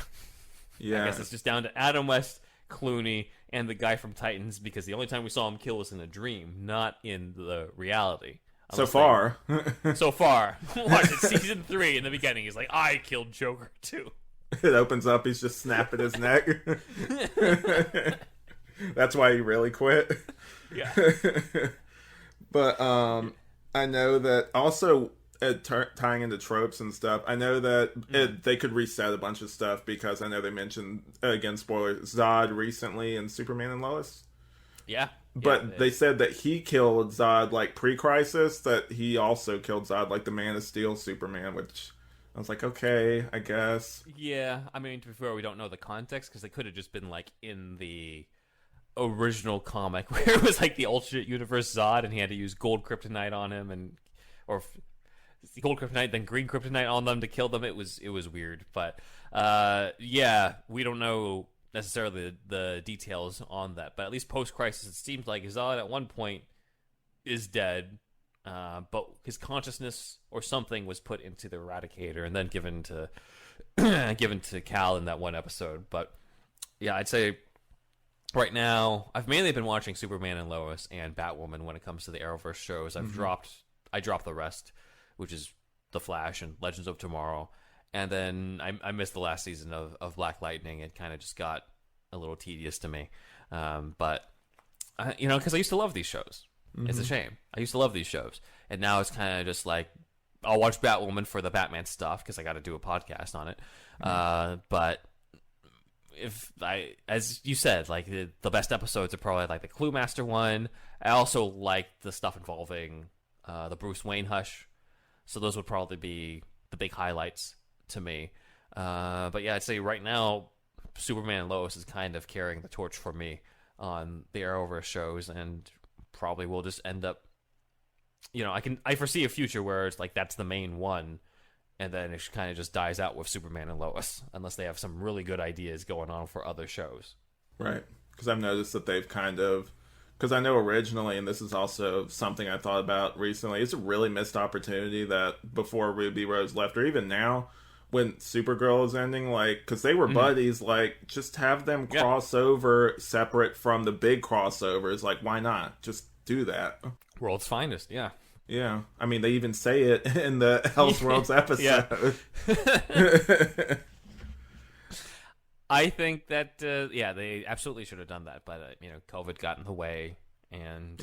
Yeah. I guess it's just down to Adam West, Clooney, and the guy from Titans, because the only time we saw him kill was in a dream, not in the reality. So far. So far. Watch it, season 3 in the beginning, he's like, I killed Joker too. It opens up, he's just snapping his neck. That's why he really quit. Yeah. But I know that also tying into tropes and stuff, I know that they could reset a bunch of stuff, because I know they mentioned, again, spoilers, Zod recently in Superman and Lois. Yeah. But they said that he killed Zod like pre-crisis, that he also killed Zod like the Man of Steel Superman, which I was like, okay, I guess. Yeah, I mean, to be fair, we don't know the context, because they could have just been like in the original comic where it was like the alternate universe Zod, and he had to use gold kryptonite on him, or gold kryptonite then green kryptonite on them to kill them. It was weird, but yeah, we don't know necessarily the details on that, but at least post-crisis it seems like Zod at one point is dead, but his consciousness or something was put into the Eradicator and then given to Cal in that one episode. But yeah, I'd say right now I've mainly been watching Superman and Lois and Batwoman when it comes to the Arrowverse shows. I dropped the rest, which is The Flash and Legends of Tomorrow. And then I missed the last season of Black Lightning. It kind of just got a little tedious to me. But, because I used to love these shows. Mm-hmm. It's a shame. I used to love these shows. And now it's kind of just like, I'll watch Batwoman for the Batman stuff, because I got to do a podcast on it. Mm-hmm. But as you said, like the best episodes are probably like the Clue Master one. I also like the stuff involving the Bruce Wayne hush. So those would probably be the big highlights to me. But yeah, I'd say right now, Superman and Lois is kind of carrying the torch for me on the Arrowverse shows, and probably will just end up, I foresee a future where it's like that's the main one, and then it kind of just dies out with Superman and Lois, unless they have some really good ideas going on for other shows. Right. Because I've noticed that they've because I know originally, and this is also something I thought about recently, it's a really missed opportunity that before Ruby Rose left, or even now, when Supergirl is ending, like, because they were buddies, like, just have them cross over separate from the big crossovers. Like, why not? Just do that. World's Finest, yeah. Yeah. I mean, they even say it in the Elseworlds episode. I think that, they absolutely should have done that, but, COVID got in the way, and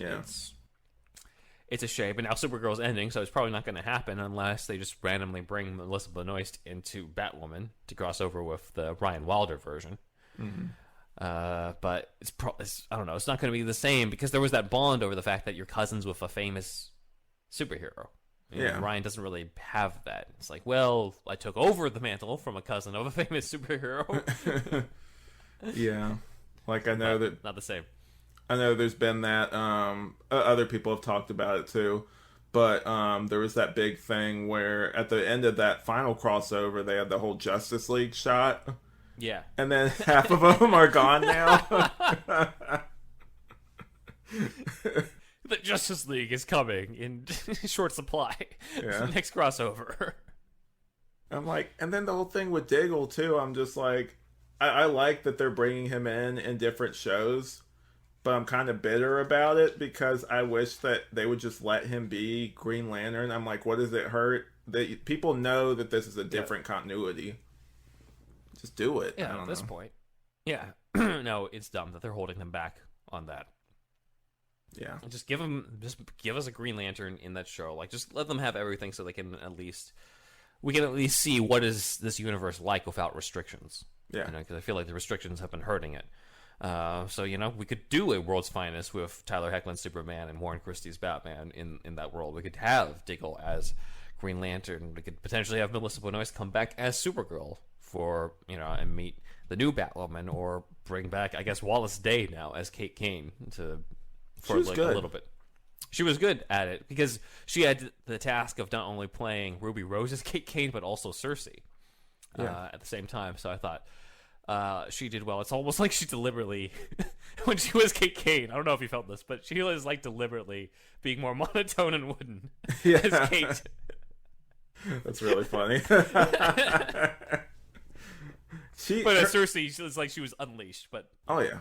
it's a shame. But now Supergirl's ending, so it's probably not going to happen unless they just randomly bring Melissa Benoist into Batwoman to cross over with the Ryan Wilder version. Mm-hmm. But it's I don't know, it's not going to be the same, because there was that bond over the fact that you're cousins with a famous superhero. Ryan doesn't really have that. It's like, well, I took over the mantle from a cousin of a famous superhero. Yeah. Like, I know that... Not the same. I know there's been that... other people have talked about it, too. But there was that big thing where at the end of that final crossover, they had the whole Justice League shot. Yeah. And then half of them are gone now. The Justice League is coming in short supply. Yeah. Next crossover. I'm like, and then the whole thing with Diggle too. I'm just like, I like that they're bringing him in different shows, but I'm kind of bitter about it, because I wish that they would just let him be Green Lantern. I'm like, what does it hurt? People know that this is a different continuity. Just do it. Yeah, at this point. Yeah. No, it's dumb that they're holding them back on that. Yeah. Just give us a Green Lantern in that show. Like, just let them have everything so we can at least see what is this universe like without restrictions. Yeah. Because I feel like the restrictions have been hurting it. So, we could do a World's Finest with Tyler Hoechlin's Superman and Warren Christie's Batman in that world. We could have Diggle as Green Lantern. We could potentially have Melissa Benoist come back as Supergirl for, and meet the new Batwoman, or bring back, I guess, Wallace Day now as Kate Kane for like good. a little bit. She was good at it because she had the task of not only playing Ruby Rose as Kate Kane, but also Cersei at the same time. So I thought she did well. It's almost like she deliberately, when she was Kate Kane, I don't know if you felt this, but she was like deliberately being more monotone and wooden as Kate. That's really funny. But as Cersei, she was like she was unleashed. But oh yeah.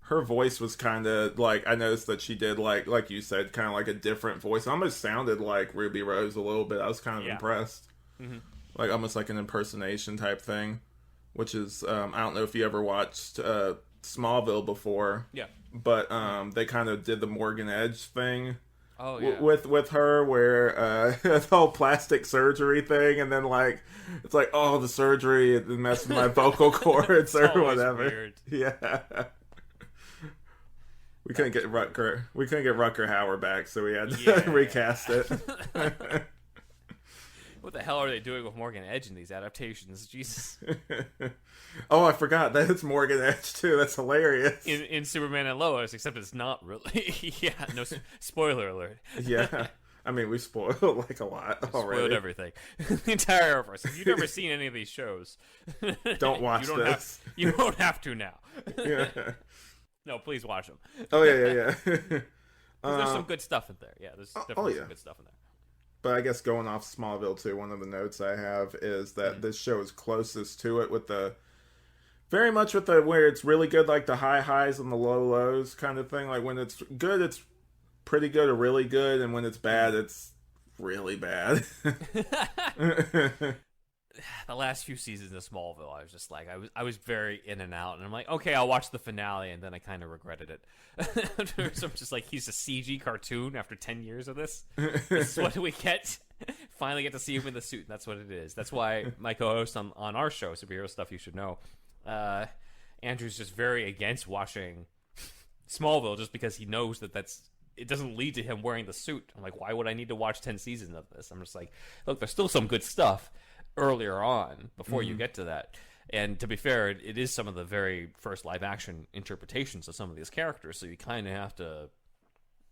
Her voice was kind of like, I noticed that she did like you said, kind of like a different voice. Almost sounded like Ruby Rose a little bit. I was kind of impressed. Mm-hmm. Like almost like an impersonation type thing, which is I don't know if you ever watched Smallville before. Yeah. But they kind of did the Morgan Edge thing. Oh yeah. With her, where the whole plastic surgery thing, and then like it's like, oh, the surgery it messed with my vocal cords or whatever. Weird. Yeah. We couldn't get Rutger Hauer back, so we had to recast it. What the hell are they doing with Morgan Edge in these adaptations? Jesus. Oh, I forgot that it's Morgan Edge too. That's hilarious. In Superman and Lois, except it's not really. Yeah, no spoiler alert. Yeah. I mean, we spoiled like a lot already. Spoiled everything. The entire universe. If you've never seen any of these shows, don't watch this. You don't have to now. Yeah. No, please watch them. Oh yeah. There's some good stuff in there. Yeah, there's definitely some good stuff in there. But I guess going off Smallville too, one of the notes I have is that this show is closest to it with the very much with the where it's really good, like the high highs and the low lows kind of thing. Like when it's good, it's pretty good or really good, and when it's bad, it's really bad. The last few seasons of Smallville, I was just like, I was very in and out, and I'm like, okay, I'll watch the finale, and then I kind of regretted it. So I'm just like, he's a CG cartoon after 10 years of this. This is what we get. Finally get to see him in the suit, and that's what it is. That's why my co-host on our show, Superhero Stuff You Should Know, Andrew's just very against watching Smallville just because he knows that it doesn't lead to him wearing the suit. I'm like, why would I need to watch 10 seasons of this? I'm just like, look, there's still some good stuff earlier on before you get to that. And to be fair, it is some of the very first live action interpretations of some of these characters, so you kind of have to,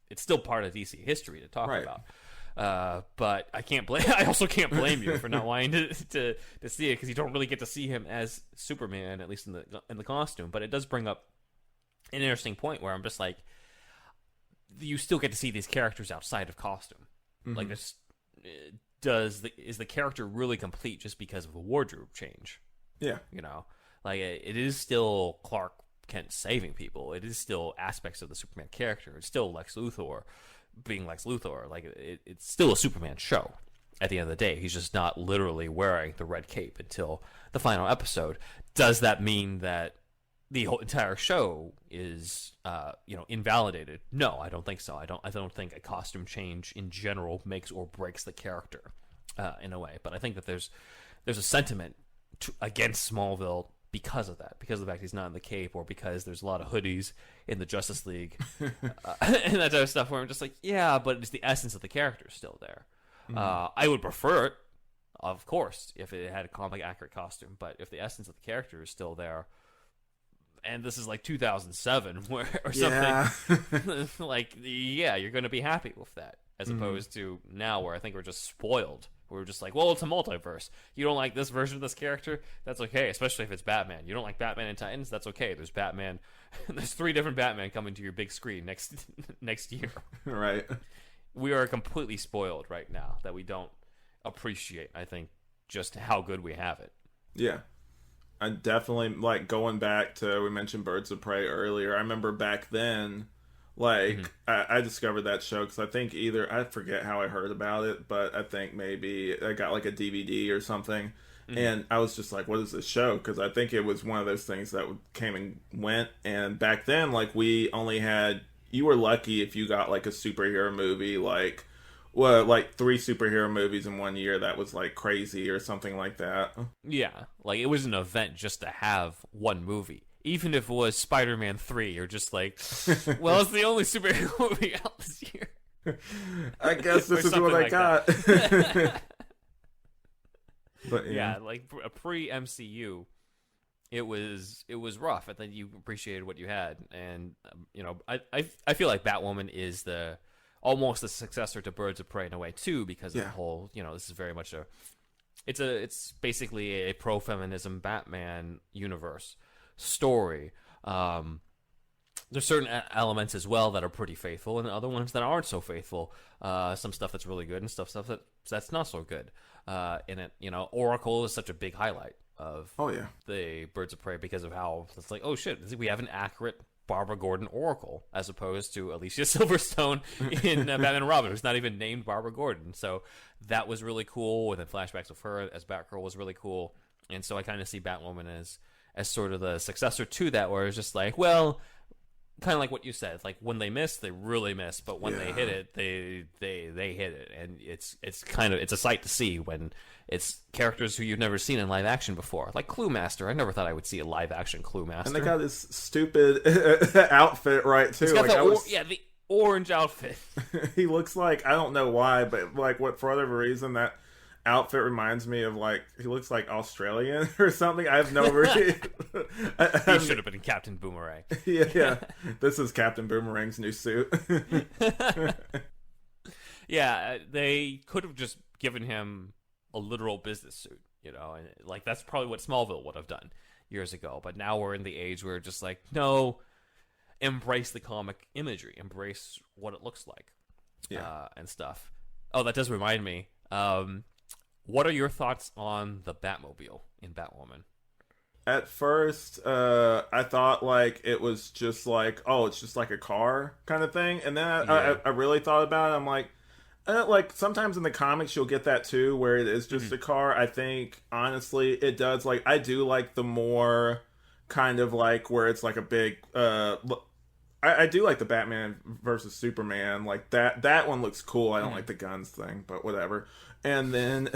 it's still part of DC history to talk about. But I also can't blame you for not wanting to see it, because you don't really get to see him as Superman, at least in the costume. But it does bring up an interesting point where I'm just like, you still get to see these characters outside of costume. Like this, is the character really complete just because of a wardrobe change? Yeah. You know, like it is still Clark Kent saving people. It is still aspects of the Superman character. It's still Lex Luthor being Lex Luthor. Like it's still a Superman show at the end of the day. He's just not literally wearing the red cape until the final episode. Does that mean that the whole entire show is invalidated? No, I don't think so. I don't think a costume change in general makes or breaks the character in a way. But I think that there's a sentiment against Smallville because of that, because of the fact he's not in the cape, or because there's a lot of hoodies in the Justice League and that type of stuff, where I'm just like, yeah, but it's the essence of the character still there. I would prefer it, of course, if it had a comic accurate costume, but if the essence of the character is still there, and this is like 2007 or something, like, yeah, you're going to be happy with that, as opposed to now where I think we're just spoiled. We're just like, well, it's a multiverse. You don't like this version of this character? That's okay, especially if it's Batman. You don't like Batman and Titans? That's okay. There's Batman. There's 3 different Batman coming to your big screen next year. Right. We are completely spoiled right now that we don't appreciate, I think, just how good we have it. Yeah. I definitely, like, going back to, we mentioned Birds of Prey earlier. I remember back then, like, I discovered that show because I think I forget how I heard about it, but I think maybe I got, like, a DVD or something. And I was just like, what is this show? Because I think it was one of those things that came and went. And back then, like, we only had, you were lucky if you got, like, a superhero movie, like 3 superhero movies in one year. That was like crazy, or something like that. Yeah, like it was an event just to have one movie, even if it was Spider-Man 3. You're just like, well, it's the only superhero movie out this year. I guess this is what I got. But yeah, like a pre-MCU, it was rough, and then you appreciated what you had, and I feel like Batwoman is the almost the successor to Birds of Prey in a way too, because of the whole this is very much it's basically a pro feminism Batman universe story. There's certain elements as well that are pretty faithful, and other ones that aren't so faithful. Some stuff that's really good, and stuff that's not so good. In it, Oracle is such a big highlight of the Birds of Prey because of how it's like, oh shit, we have an accurate Barbara Gordon Oracle as opposed to Alicia Silverstone in Batman and Robin, who's not even named Barbara Gordon. So that was really cool, and then flashbacks of her as Batgirl was really cool. And so I kind of see Batwoman as sort of the successor to that, where it's just like, well, kind of like what you said, like when they miss, they really miss, but when they hit it, they hit it, and it's a sight to see when it's characters who you've never seen in live action before, like Clue Master. I never thought I would see a live action Clue Master, and they got this stupid outfit right too. It's got the orange outfit. He looks like, I don't know why, but like what for whatever reason that outfit reminds me of, like, he looks like Australian or something. I have no reason. He should have been Captain Boomerang. Yeah. This is Captain Boomerang's new suit. Yeah, they could have just given him a literal business suit, and like that's probably what Smallville would have done years ago. But now we're in the age where just like, no, embrace the comic imagery, embrace what it looks like, and stuff. Oh, that does remind me. What are your thoughts on the Batmobile in Batwoman? At first, I thought like it was just like, oh, it's just like a car kind of thing, and then I really thought about it. I'm like sometimes in the comics you'll get that too, where it is just a car. I think honestly it does, like, I do like the more kind of like where it's like a big I do like the Batman versus Superman, like that one looks cool. I don't like the guns thing, but whatever. And then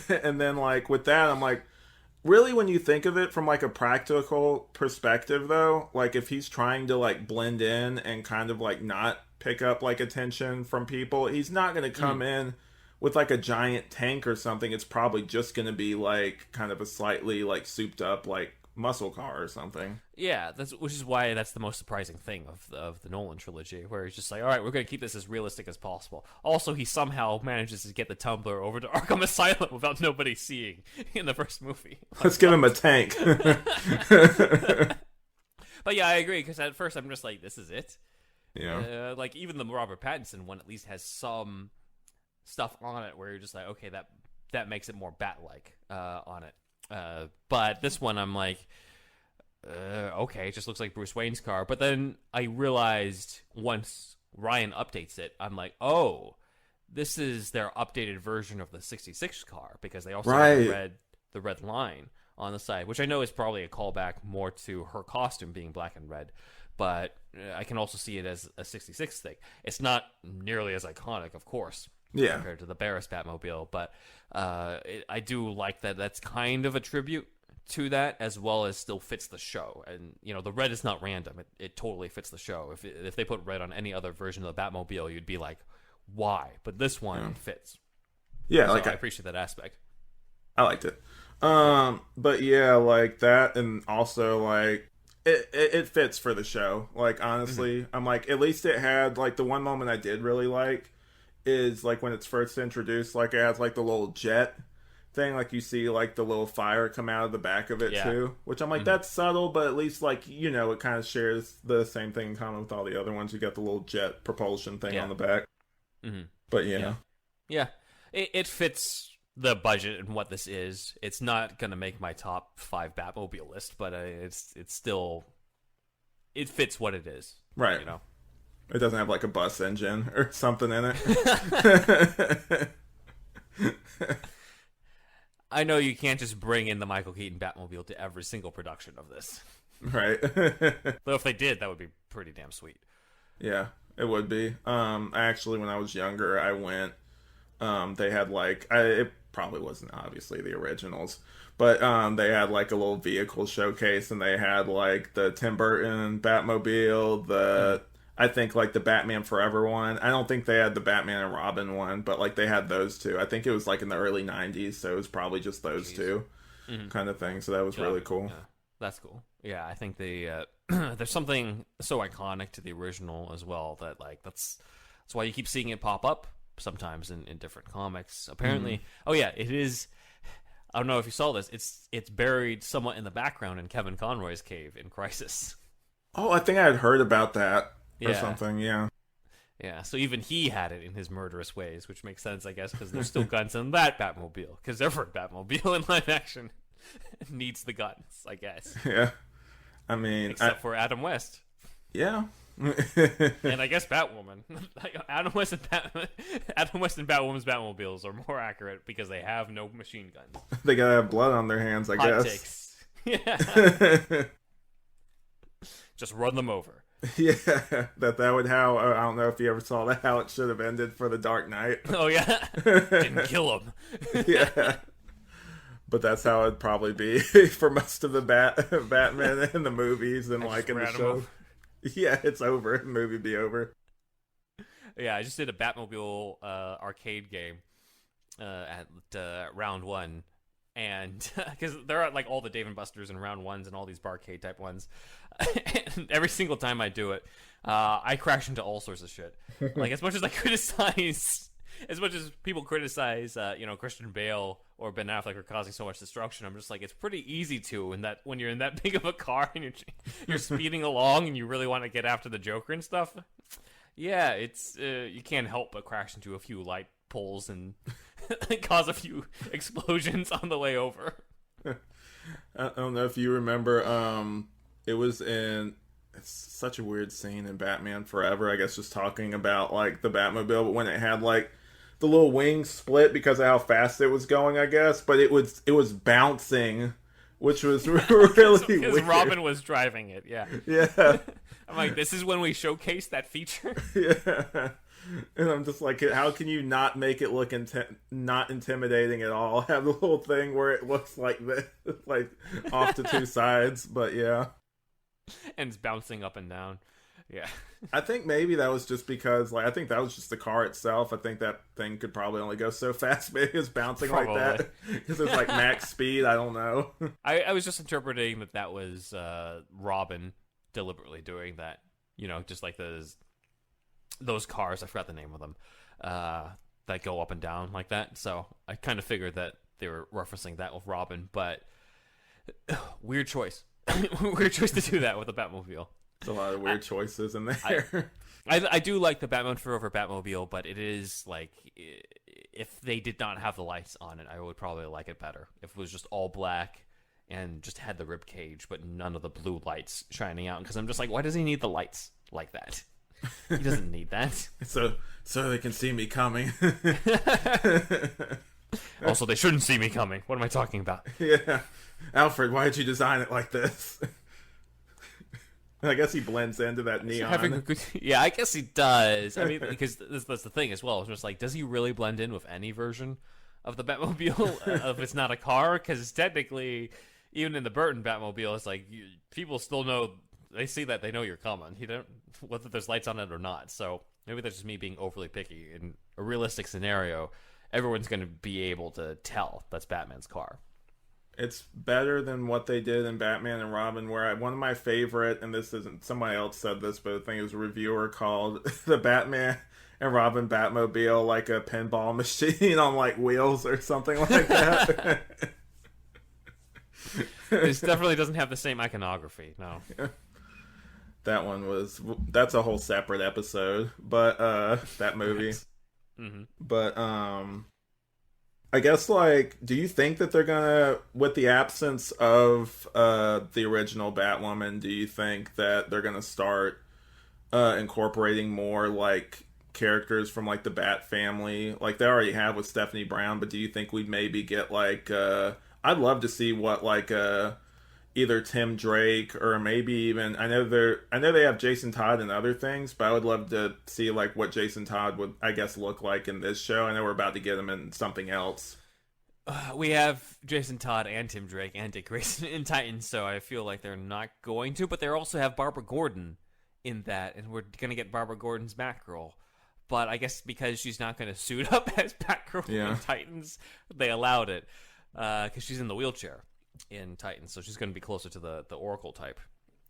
and then like with that, I'm like, really, when you think of it from like a practical perspective though, like if he's trying to like blend in and kind of like not pick up like attention from people, he's not going to come in with like a giant tank or something. It's probably just going to be like kind of a slightly like souped up like muscle car or something. Yeah, which is why that's the most surprising thing of the Nolan trilogy, where he's just like, all right, we're going to keep this as realistic as possible. Also, he somehow manages to get the Tumbler over to Arkham Asylum without nobody seeing in the first movie. Let's give him a tank. But yeah, I agree, because at first I'm just like, this is it? Yeah. Like, even the Robert Pattinson one at least has some stuff on it where you're just like, okay, that makes it more Bat-like on it. But this one, I'm like, okay, it just looks like Bruce Wayne's car. But then I realized once Ryan updates it, I'm like, oh, this is their updated version of the 66 car, because they also have the red line on the side, which I know is probably a callback more to her costume being black and red. But I can also see it as a 66 thing. It's not nearly as iconic, of course, compared to the Barris Batmobile, but I do like that that's kind of a tribute to that, as well as still fits the show. And the red is not random, it totally fits the show. If they put red on any other version of the Batmobile, you'd be like, why? But this one fits. Yeah, so like I appreciate that aspect. I liked it. But yeah, like that, and also like it fits for the show. Like, honestly, I'm like, at least it had like the one moment I did really like is like when it's first introduced, like it has like the little jet thing, like you see like the little fire come out of the back of it too, which I'm like, that's subtle, but at least like it kind of shares the same thing in common with all the other ones. You got the little jet propulsion thing on the back. But yeah, it fits the budget and what this is. It's not gonna make my top 5 Batmobile list, but it's still, it fits what it is, right? It doesn't have like a bus engine or something in it. I know you can't just bring in the Michael Keaton Batmobile to every single production of this, right? Though if they did, that would be pretty damn sweet. Yeah, it would be. Actually, when I was younger, I went. They had like it probably wasn't obviously the originals, but they had like a little vehicle showcase, and they had like the Tim Burton Batmobile, I think like the Batman Forever one. I don't think they had the Batman and Robin one, but like they had those two. I think it was like in the early 90s, so it was probably just those two kind of thing. So that was really cool. That's cool. Yeah, I think they there's something so iconic to the original as well that like that's why you keep seeing it pop up sometimes in different comics. Apparently, oh yeah, it is. I don't know if you saw this. It's buried somewhat in the background in Kevin Conroy's cave in Crisis. Oh, I think I had heard about that or Yeah. something. Yeah. Yeah, so even he had it in his murderous ways, which makes sense, I guess, because there's still guns in that Batmobile. Because every Batmobile in live action needs the guns, I guess. Yeah. I mean, Except for Adam West. yeah. And I guess Batwoman. Adam West and Batwoman's Batmobiles are more accurate because they have no machine guns. They gotta have blood on their hands, I Hot guess. takes. Yeah. Just run them over. Yeah, that would how I don't know if you ever saw that, how it should have ended for the Dark Knight. Oh yeah, didn't kill him. Yeah, but that's how it'd probably be for most of the Batman in the movies and like in the show. Yeah, it's over. The movie be over. Yeah, I just did a Batmobile arcade game at round one. And because there are like all the Dave and Buster's and round ones and all these barcade type ones, and every single time I do it, I crash into all sorts of shit. Like as much as people criticize, Christian Bale or Ben Affleck for causing so much destruction, I'm just like, it's pretty easy to, and that when you're in that big of a car and you're speeding along and you really want to get after the Joker and stuff, yeah, it's you can't help but crash into a few light poles and cause a few explosions on the way over. I don't know if you remember, it was in, it's such a weird scene in Batman Forever, I guess, just talking about like the Batmobile, but when it had like the little wings split because of how fast it was going, I guess, but it was bouncing, which was really weird. Because Robin was driving it, yeah. Yeah. I'm like, this is when we showcase that feature? Yeah. And I'm just like, how can you not make it look not intimidating at all? Have the little thing where it looks like this, like off to two sides, but yeah. And it's bouncing up and down. Yeah. I think maybe that was just because, like, I think that was just the car itself. I think that thing could probably only go so fast, maybe it's bouncing Probably. like that. Because it's like max speed, I don't know. I was just interpreting that was Robin deliberately doing that. You know, just like those cars, I forgot the name of them, that go up and down like that. So I kind of figured that they were referencing that with Robin, but weird choice. Weird choice to do that with a Batmobile. There's a lot of weird choices in there. I do like the Batman Forever Batmobile, but it is like, if they did not have the lights on it, I would probably like it better. If it was just all black and just had the rib cage, but none of the blue lights shining out. Because I'm just like, why does he need the lights like that? He doesn't need that. So they can see me coming. Also, they shouldn't see me coming. What am I talking about? Yeah. Alfred, why did you design it like this? I guess he blends into that neon. Yeah, I guess he does. I mean, because that's the thing as well. It's just like, does he really blend in with any version of the Batmobile if it's not a car? Because technically, even in the Burton Batmobile, it's like people still know. They see that, they know you're coming. You don't, whether there's lights on it or not. So maybe that's just me being overly picky. In a realistic scenario, everyone's going to be able to tell that's Batman's car. It's better than what they did in Batman and Robin, where one of my favorite, and this isn't, somebody else said this, but I think it was a reviewer, called the Batman and Robin Batmobile like a pinball machine on like wheels or something like that. This definitely doesn't have the same iconography, no. Yeah. That's a whole separate episode, but that movie. Nice. Mm-hmm. But I guess, like, do you think that they're gonna, with the absence of the original Batwoman, do you think that they're gonna start incorporating more like characters from like the Bat family, like they already have with Stephanie Brown? But do you think we'd maybe get like I'd love to see what like either Tim Drake or maybe even, I know they have Jason Todd and other things, but I would love to see like what Jason Todd would, I guess, look like in this show. I know we're about to get him in something else. We have Jason Todd and Tim Drake and Dick Grayson in Titans, so I feel like they're not going to, but they also have Barbara Gordon in that, and we're going to get Barbara Gordon's Batgirl. But I guess because she's not going to suit up as Batgirl in Titans, they allowed it, because she's in the wheelchair. in Titans, so she's going to be closer to the Oracle type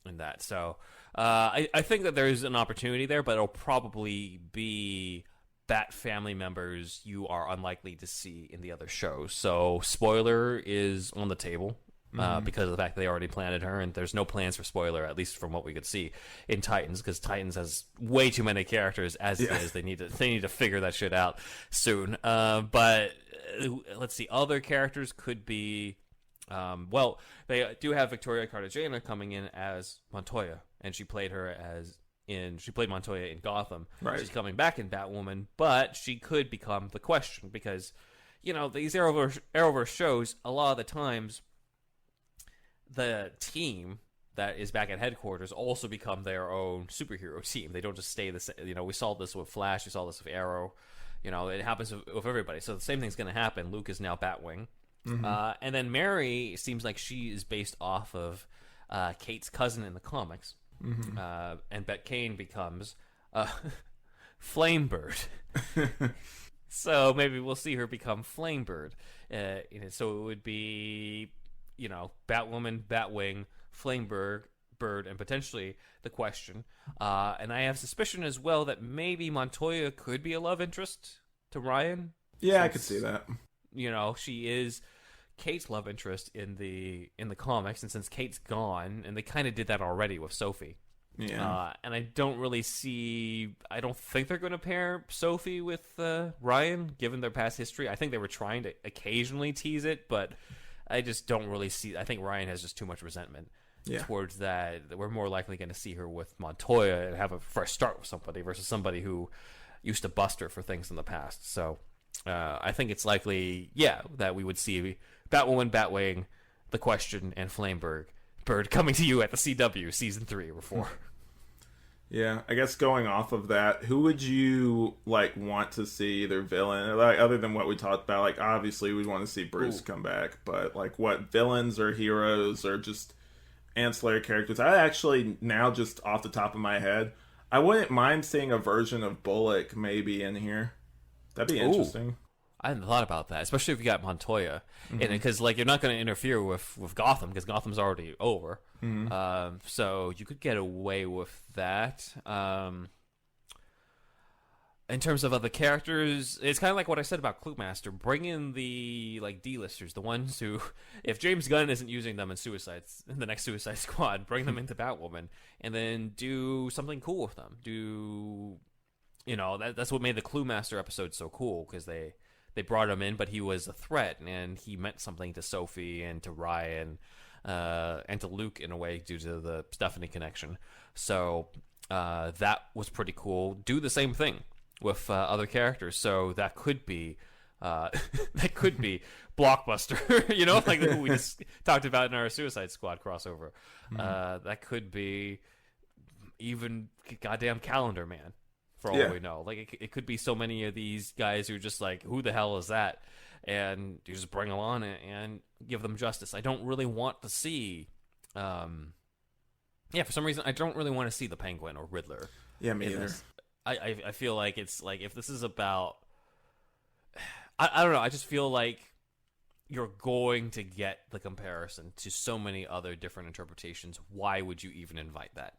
in that. So I think that there's an opportunity there, but it'll probably be Bat family members you are unlikely to see in the other shows. So spoiler is on the table. Because of the fact they already planted her, and there's no plans for spoiler, at least from what we could see in Titans, because Titans has way too many characters as it is. They need to figure that shit out soon. But let's see, other characters could be. Well, they do have Victoria Cartagena coming in as Montoya, and she played Montoya in Gotham. Right. She's coming back in Batwoman, but she could become the Question, because these Arrowverse shows, a lot of the times the team that is back at headquarters also become their own superhero team. They don't just stay the same. We saw this with Flash. We saw this with Arrow. It happens with everybody. So the same thing's going to happen. Luke is now Batwing. And then Mary seems like she is based off of Kate's cousin in the comics. And Bet Kane becomes Flamebird. So maybe we'll see her become Flamebird. So it would be... Batwoman, Batwing, Flamebird, and potentially the Question. And I have suspicion as well that maybe Montoya could be a love interest to Ryan. Yeah, I could see that. She is Kate's love interest in the comics, and since Kate's gone, and they kind of did that already with Sophie. Yeah. And I don't think they're going to pair Sophie with Ryan, given their past history. I think they were trying to occasionally tease it, but I just don't really see. I think Ryan has just too much resentment towards that. We're more likely going to see her with Montoya and have a fresh start with somebody versus somebody who used to bust her for things in the past. So I think it's likely, that we would see Batwoman, Batwing, The Question, and Flamebird coming to you at the CW season 3 or 4. Yeah, I guess going off of that, who would you want to see either villain, other than what we talked about? Obviously we'd want to see Bruce come back, but what villains or heroes or just ancillary characters? I actually, now just off the top of my head, I wouldn't mind seeing a version of Bullock maybe in here. That'd be interesting. I hadn't thought about that, especially if you got Montoya, and because you're not going to interfere with Gotham, because Gotham's already over. So you could get away with that. In terms of other characters, it's kind of like what I said about Cluemaster. Bring in the D-listers, the ones who, if James Gunn isn't using them in the next Suicide Squad, bring them into Batwoman, and then do something cool with them. That's what made the Cluemaster episode so cool, because they brought him in, but he was a threat, and he meant something to Sophie and to Ryan and to Luke in a way due to the Stephanie connection. So that was pretty cool. Do the same thing with other characters. So that could be Blockbuster, who we just talked about in our Suicide Squad crossover. That could be even goddamn Calendar Man. For all we know, it could be so many of these guys who are just who the hell is that? And you just bring them on and give them justice. I don't really want to see, for some reason, I don't really want to see the Penguin or Riddler. Yeah, me either. I feel like it's if this is about, I don't know. I just feel like you're going to get the comparison to so many other different interpretations. Why would you even invite that?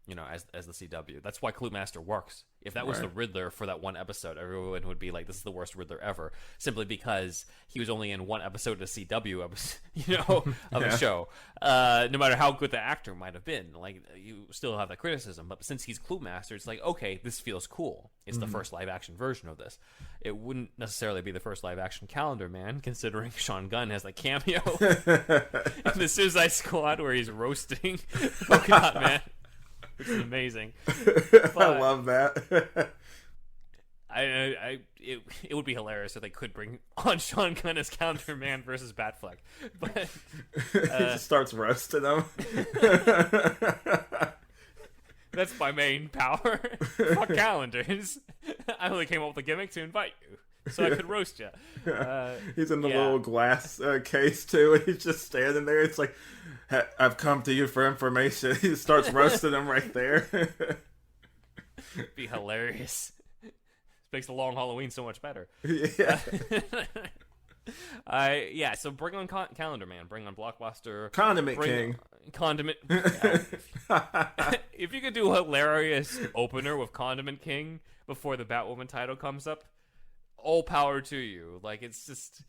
As the CW. That's why Cluemaster works. If that was the Riddler for that one episode, everyone would be like, this is the worst Riddler ever, simply because he was only in one episode of the CW of a show. No matter how good the actor might have been, you still have that criticism. But since he's Cluemaster, it's okay, this feels cool. It's the first live action version of this. It wouldn't necessarily be the first live action Calendar Man, considering Sean Gunn has that cameo in the Suicide Squad where he's roasting Polka Dot Man. Which is amazing. But I love that. It would be hilarious if they could bring on Sean Gunn as Calendar Man versus Batfleck. But he just starts roasting them. That's my main power. Fuck calendars. I only came up with a gimmick to invite you, so I could roast you. He's in the little glass case too, and he's just standing there. It's I've come to you for information. He starts roasting him right there. It'd be hilarious. This makes the long Halloween so much better. Yeah. So bring on Calendar Man, bring on Blockbuster, Condiment bring King. Condiment. If you could do a hilarious opener with Condiment King before the Batwoman title comes up, all power to you. Like, it's just,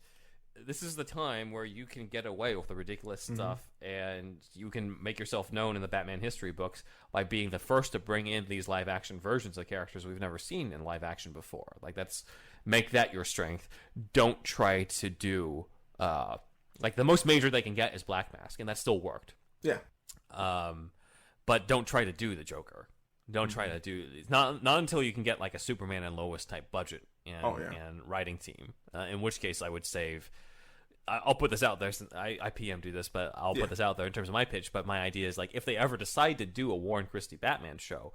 this is the time where you can get away with the ridiculous stuff, and you can make yourself known in the Batman history books by being the first to bring in these live action versions of characters we've never seen in live action before. Like, make that your strength. Don't try to do like, the most major they can get is Black Mask, and that still worked. Yeah. But don't try to do the Joker. Don't try to do not until you can get like a Superman and Lois type budget and writing team. In which case, I would save. I'll put this out there since I PM do this, but I'll put this out there in terms of my pitch. But my idea is, like, if they ever decide to do a Warren Christie Batman show,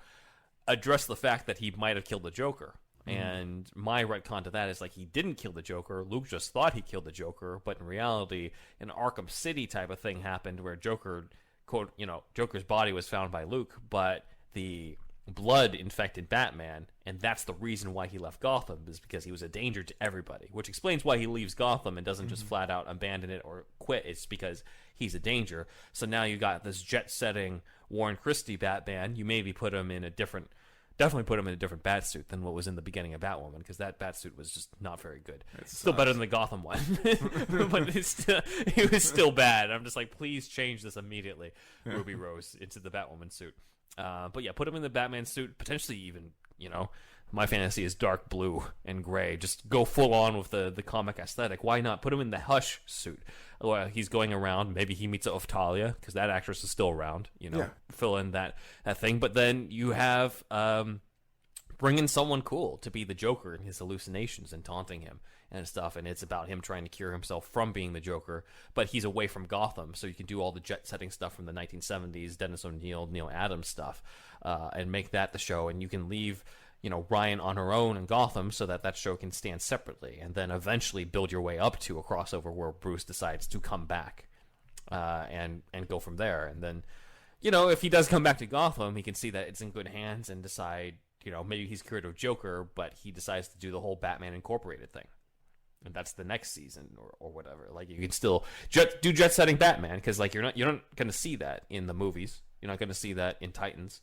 address the fact that he might have killed the Joker. And my retcon to that is, like, he didn't kill the Joker. Luke just thought he killed the Joker, but in reality, an Arkham City type of thing happened where Joker's body was found by Luke, but the blood infected Batman, and that's the reason why he left Gotham, is because he was a danger to everybody, which explains why he leaves Gotham and doesn't just flat out abandon it or quit. It's because he's a danger. So now you got this jet-setting Warren Christie Batman. You maybe put him in a different Batsuit than what was in the beginning of Batwoman, because that Batsuit was just not very good. It's still better than the Gotham one, but it was still bad. I'm just like, please change this immediately, Ruby Rose, into the Batwoman suit. But yeah, put him in the Batman suit, potentially even, my fantasy is dark blue and gray. Just go full on with the comic aesthetic. Why not? Put him in the Hush suit. He's going around. Maybe he meets up with Talia, because that actress is still around. Fill in that thing. But then you have bring in someone cool to be the Joker in his hallucinations and taunting him and stuff. And it's about him trying to cure himself from being the Joker, but he's away from Gotham, so you can do all the jet-setting stuff from the 1970s, Dennis O'Neil, Neil Adams stuff, and make that the show. And you can leave Ryan on her own in Gotham so that show can stand separately, and then eventually build your way up to a crossover where Bruce decides to come back and go from there. And then, if he does come back to Gotham, he can see that it's in good hands and decide, maybe he's cured of Joker, but he decides to do the whole Batman Incorporated thing. And that's the next season or whatever. Like, you can still do jet-setting Batman, because, like, you're not going to see that in the movies. You're not going to see that in Titans.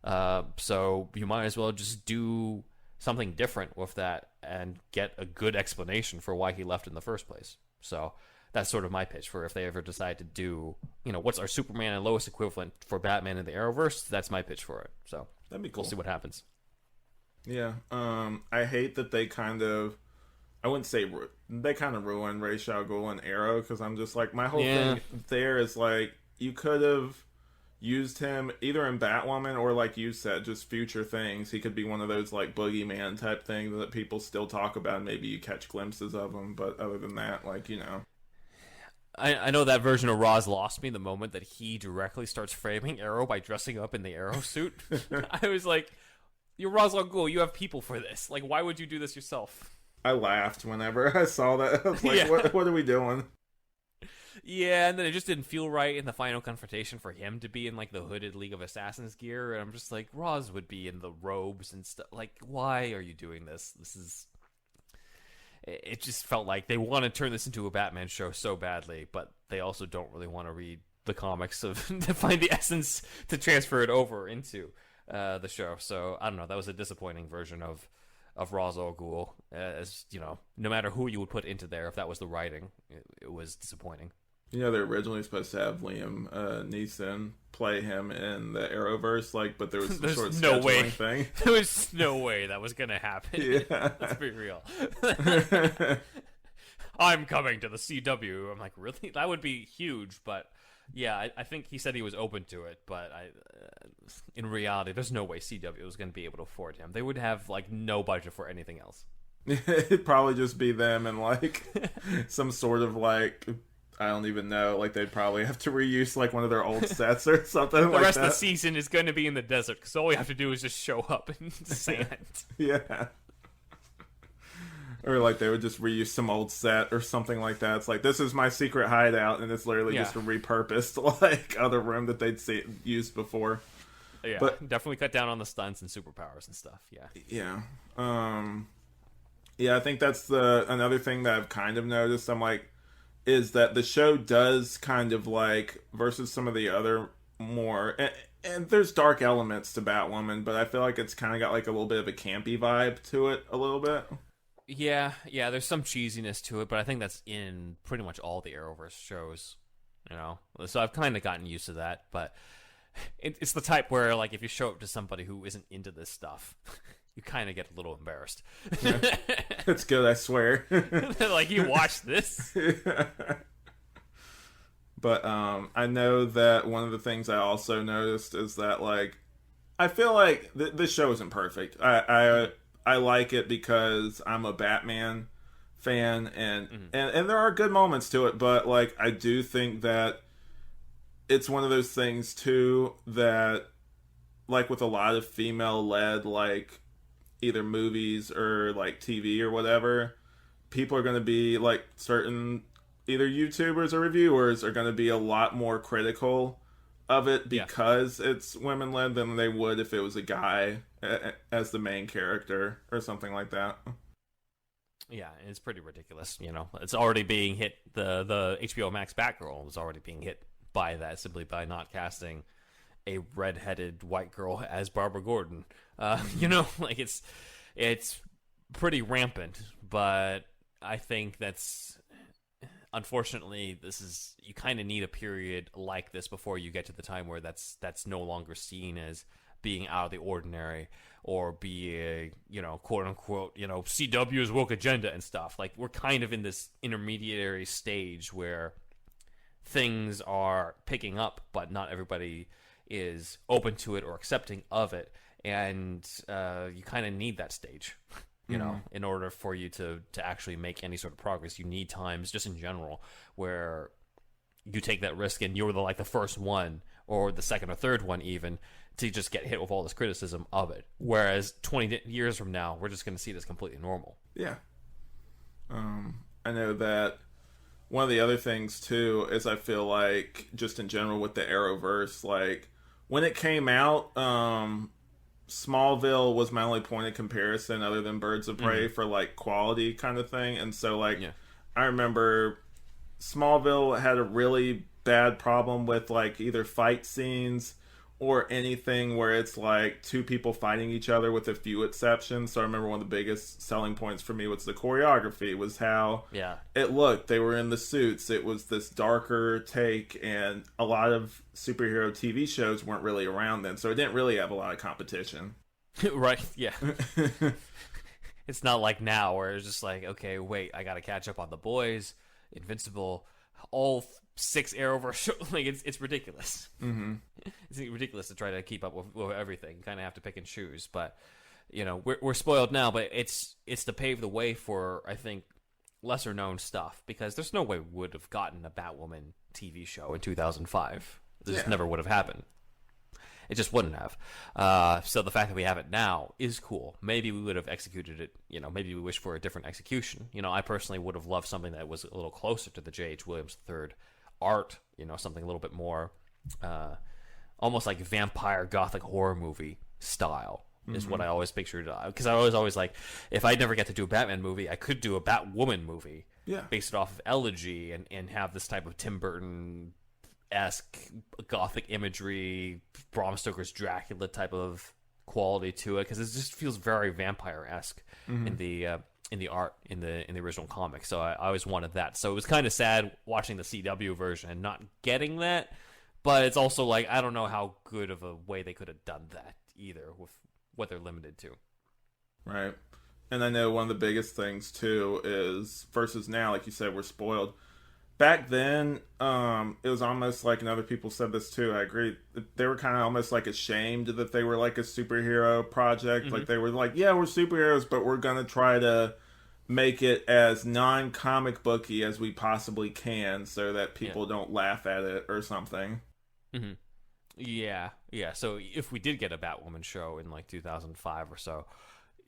So you might as well just do something different with that and get a good explanation for why he left in the first place. So that's sort of my pitch for if they ever decide to do, what's our Superman and Lois equivalent for Batman in the Arrowverse. That's my pitch for it. So that'd be cool. We'll see what happens. Yeah. I hate that they kind of, I wouldn't say they kind of ruined Ra's al Ghul and Arrow, because I'm just like, my whole thing there is, like, you could have used him either in Batwoman or, like you said, just future things. He could be one of those, like, boogeyman type things that people still talk about, and maybe you catch glimpses of him, but other than that, like, I know that version of Roz lost me the moment that he directly starts framing Arrow by dressing up in the Arrow suit. I was like, you're Ra's al Ghul, you have people for this. Like, why would you do this yourself? I laughed whenever I saw that. I was like, what are we doing? Yeah, and then it just didn't feel right in the final confrontation for him to be in, like, the hooded League of Assassins gear. And I'm just like, Roz would be in the robes and stuff. Like, why are you doing this? It just felt like they want to turn this into a Batman show so badly, but they also don't really want to read the comics to find the essence to transfer it over into the show. So, I don't know. That was a disappointing version of Ra's al Ghul. As, no matter who you would put into there, if that was the writing, it was disappointing. They're originally supposed to have Liam Neeson play him in the Arrowverse, like, but there was some sort of scheduling thing. There was no way that was going to happen. Yeah. Let's be real. I'm coming to the CW. I'm like, really? That would be huge, but yeah, I think he said he was open to it, but in reality, there's no way CW was going to be able to afford him. They would have, like, no budget for anything else. It'd probably just be them and, like, some sort of, like, I don't even know, like, they'd probably have to reuse, like, one of their old sets or something like that. The rest of the season is going to be in the desert, because all we have to do is just show up in sand. Yeah. Or, like, they would just reuse some old set or something like that. It's like, this is my secret hideout, and it's literally just a repurposed, like, other room that they'd used before. Yeah, but definitely cut down on the stunts and superpowers and stuff, yeah. Yeah. Yeah, I think that's the another thing that I've kind of noticed. I'm like, is that the show does kind of like versus some of the other more and there's dark elements to Batwoman, but I feel like it's kind of got like a little bit of a campy vibe to it a little bit. Yeah, yeah, there's some cheesiness to it, but I think that's in pretty much all the Arrowverse shows, you know? So I've kind of gotten used to that, but it's the type where, like, if you show up to somebody who isn't into this stuff, you kind of get a little embarrassed. Yeah. It's good, I swear. Like, you watch this? But I know that one of the things I also noticed is that like I feel like this show isn't perfect. I like it because I'm a Batman fan, and there are good moments to it, but like I do think that it's one of those things too that like with a lot of female led like either movies or like TV or whatever, people are going to be like certain either YouTubers or reviewers are going to be a lot more critical of it Yeah. because it's women led than they would if it was a guy as the main character or something like that. Yeah, it's pretty ridiculous, you know? It's already being hit, the HBO Max Batgirl is already being hit by that simply by not casting a redheaded white girl as Barbara Gordon. You know, like it's pretty rampant, but I think that's unfortunately this is you kind of need a period like this before you get to the time where that's no longer seen as being out of the ordinary or be a, you know, quote unquote, you know, CW's woke agenda and stuff. Like we're kind of in this intermediary stage where things are picking up, but not everybody is open to it or accepting of it, and you kind of need that stage, you know, in order for you to actually make any sort of progress. You need times, just in general, where you take that risk and you're the first one or the second or third one even to just get hit with all this criticism of it. Whereas 20 years from now, we're just going to see this completely normal. Yeah. I know that one of the other things too is I feel like just in general with the Arrowverse, like when it came out, Smallville was my only point of comparison other than Birds of Prey for like quality kind of thing. And so like I remember Smallville had a really bad problem with like either fight scenes or anything where it's like two people fighting each other with a few exceptions. So I remember one of the biggest selling points for me was the choreography, was how it looked. They were in the suits. It was this darker take, and a lot of superhero TV shows weren't really around then, so it didn't really have a lot of competition. Right, yeah. It's not like now where it's just like, okay, wait, I gotta catch up on The Boys, Invincible, all 6 Arrowverse shows. Like it's ridiculous. It's ridiculous to try to keep up with everything. You kind of have to pick and choose. But you know, we're spoiled now. But it's to pave the way for, I think, lesser known stuff, because there's no way we would have gotten a Batwoman TV show in 2005. This just never would have happened. It just wouldn't have. So the fact that we have it now is cool. Maybe we would have executed it, you know, maybe we wish for a different execution. You know, I personally would have loved something that was a little closer to the J.H. Williams III art, you know, something a little bit more almost like vampire gothic horror movie style is what I always pictured. Because I was always like, if I never get to do a Batman movie, I could do a Batwoman movie based it off of Elegy and have this type of Tim Burton esque gothic imagery, Bram Stoker's Dracula type of quality to it, because it just feels very vampire esque in the art in the original comic. So I always wanted that. So it was kind of sad watching the CW version and not getting that, but it's also like I don't know how good of a way they could have done that either with what they're limited to. Right. And I know one of the biggest things too is versus now, like you said, we're spoiled. Back then, it was almost like, and other people said this too, I agree, they were kind of almost like ashamed that they were like a superhero project. Like they were like, yeah, we're superheroes, but we're going to try to make it as non-comic booky as we possibly can so that people don't laugh at it or something. Yeah. So if we did get a Batwoman show in like 2005 or so,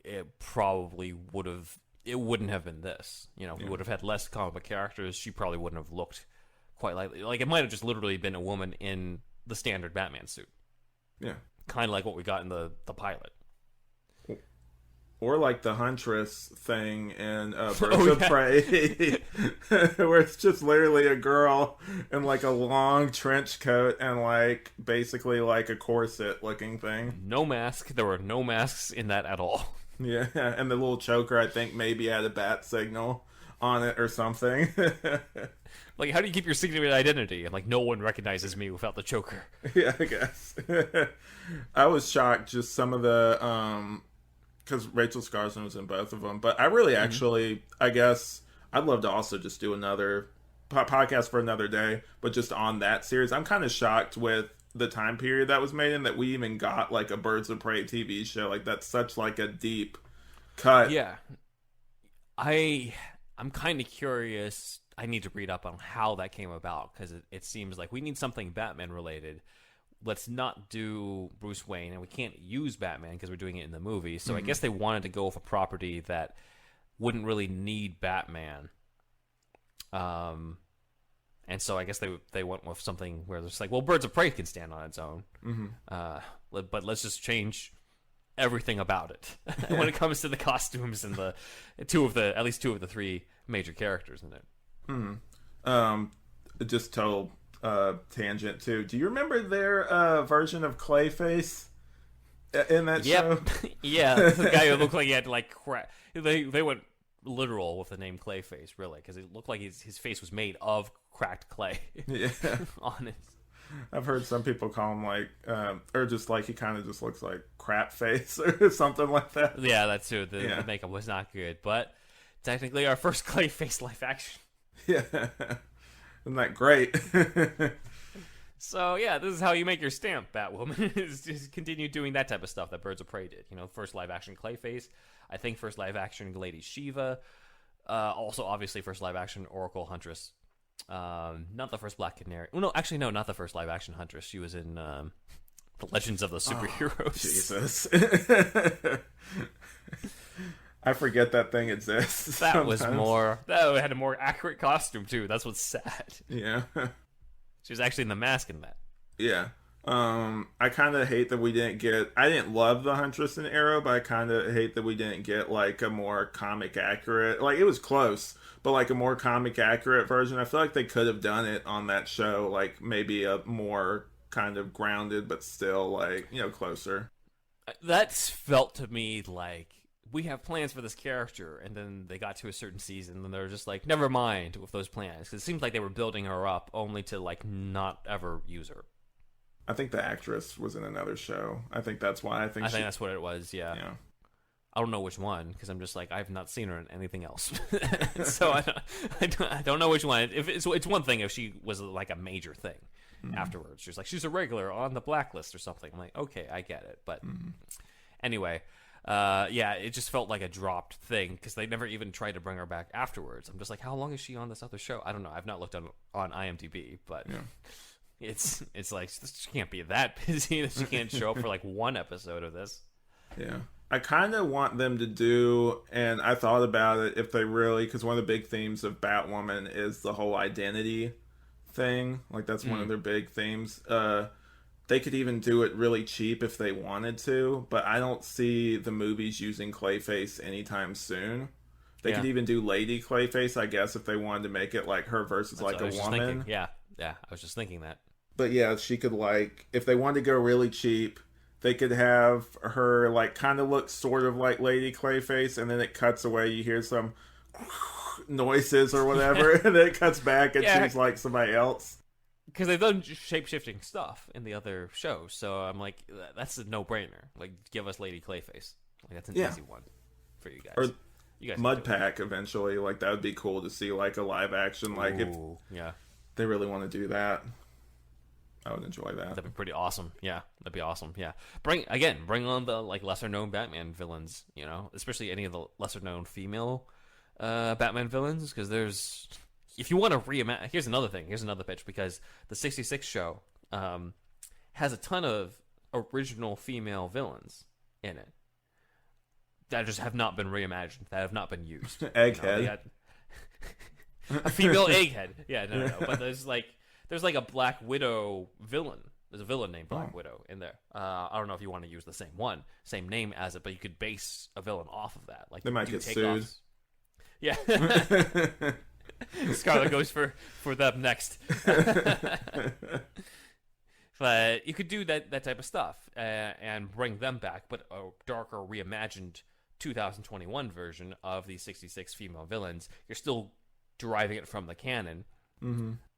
it probably wouldn't have been this. You know, we would have had less comic book characters. She probably wouldn't have looked quite like it might have just literally been a woman in the standard Batman suit. Yeah. Kind of like what we got in the pilot. Or like the Huntress thing in Birds Oh, of yeah. Prey, where it's just literally a girl in like a long trench coat and like basically like a corset looking thing. No mask. There were no masks in that at all. Yeah, and the little choker I think maybe had a bat signal on it or something. Like, how do you keep your secret identity? And like, no one recognizes me without the choker. Yeah, I guess. I was shocked just some of the because Rachel Skarsten was in both of them. But I really actually, I guess, I'd love to also just do another podcast for another day, but just on that series. I'm kind of shocked with the time period that was made in that we even got like a Birds of Prey TV show. Like that's such like a deep cut. Yeah, I'm kind of curious. I need to read up on how that came about because it seems like we need something Batman related. Let's not do Bruce Wayne, and we can't use Batman because we're doing it in the movie. So I guess they wanted to go with a property that wouldn't really need Batman. And so I guess they went with something where it's like, well, Birds of Prey can stand on its own. But let's just change everything about it when it comes to the costumes and the at least two of the three major characters in it. Just total tangent too. Do you remember their version of Clayface in that show? Yeah, the guy who looked like he had like crap. They went literal with the name Clayface, really, because it looked like his face was made of cracked clay. Yeah. Honest. I've heard some people call him like, or just like he kind of just looks like crap face or something like that. Yeah, that's true. The makeup was not good, but technically our first Clayface live action. Yeah. Isn't that great? So yeah, this is how you make your stamp, Batwoman. is just continue doing that type of stuff that Birds of Prey did. You know, first live action Clayface. I think first live action Lady Shiva. Also, obviously, first live action Oracle Huntress. Not the first Black Canary. Oh, no, actually, no, not the first live action Huntress. She was in The Legends of the Superheroes. Oh, Jesus. I forget that thing exists. That sometimes. was more. That had a more accurate costume too. That's what's sad. Yeah. She was actually in the mask in that. Yeah. I kind of hate that we didn't get. I didn't love the Huntress and Arrow, but I kind of hate that we didn't get like a more comic accurate. Like it was close, but like a more comic accurate version. I feel like they could have done it on that show, like maybe a more kind of grounded, but still like closer. That's felt to me like we have plans for this character, and then they got to a certain season, and they're just like, never mind with those plans. 'Cause it seems like they were building her up only to like not ever use her. I think the actress was in another show. I think that's why. I think that's what it was. Yeah. I don't know which one because I'm just like I've not seen her in anything else, so I don't know which one. If it's one thing if she was like a major thing afterwards. She's like she's a regular on the blacklist or something. I'm like okay, I get it, but anyway. Yeah, it just felt like a dropped thing because they never even tried to bring her back afterwards. I'm just like, how long is she on this other show? I don't know. I've not looked on IMDb, but it's like she can't be that busy that she can't show up for like one episode of this. Yeah. I kind of want them to do, and I thought about it if they really, because one of the big themes of Batwoman is the whole identity thing. Like that's one of their big themes. They could even do it really cheap if they wanted to, but I don't see the movies using Clayface anytime soon. They could even do Lady Clayface, I guess, if they wanted to make it like her versus like a woman. Yeah, I was just thinking that. But yeah, she could like, if they wanted to go really cheap, they could have her like kind of look sort of like Lady Clayface, and then it cuts away, you hear some noises or whatever, and then it cuts back and she's like somebody else. Because they've done shape-shifting stuff in the other shows, so I'm like, that's a no-brainer. Like, give us Lady Clayface. Like, that's an easy one for you guys. Or you guys Mudpack eventually. Like, that would be cool to see, like, a live action. Like, if they really want to do that, I would enjoy that. That'd be pretty awesome. Yeah, that'd be awesome. Yeah. Bring on the, like, lesser-known Batman villains, especially any of the lesser-known female Batman villains, because there's... If you want to reimagine, here's another thing. Here's another pitch because the 66 show has a ton of original female villains in it that just have not been reimagined, that have not been used. Egghead, a female egghead. Yeah, no. But there's like a Black Widow villain There's a villain named Black Oh. Widow in there. I don't know if you want to use the same name as it, but you could base a villain off of that. Like They might do get takeoffs. sued. Yeah. Scarlet goes for them next. But you could do that type of stuff and bring them back, but a darker, reimagined 2021 version of the 66 female villains. You're still deriving it from the canon,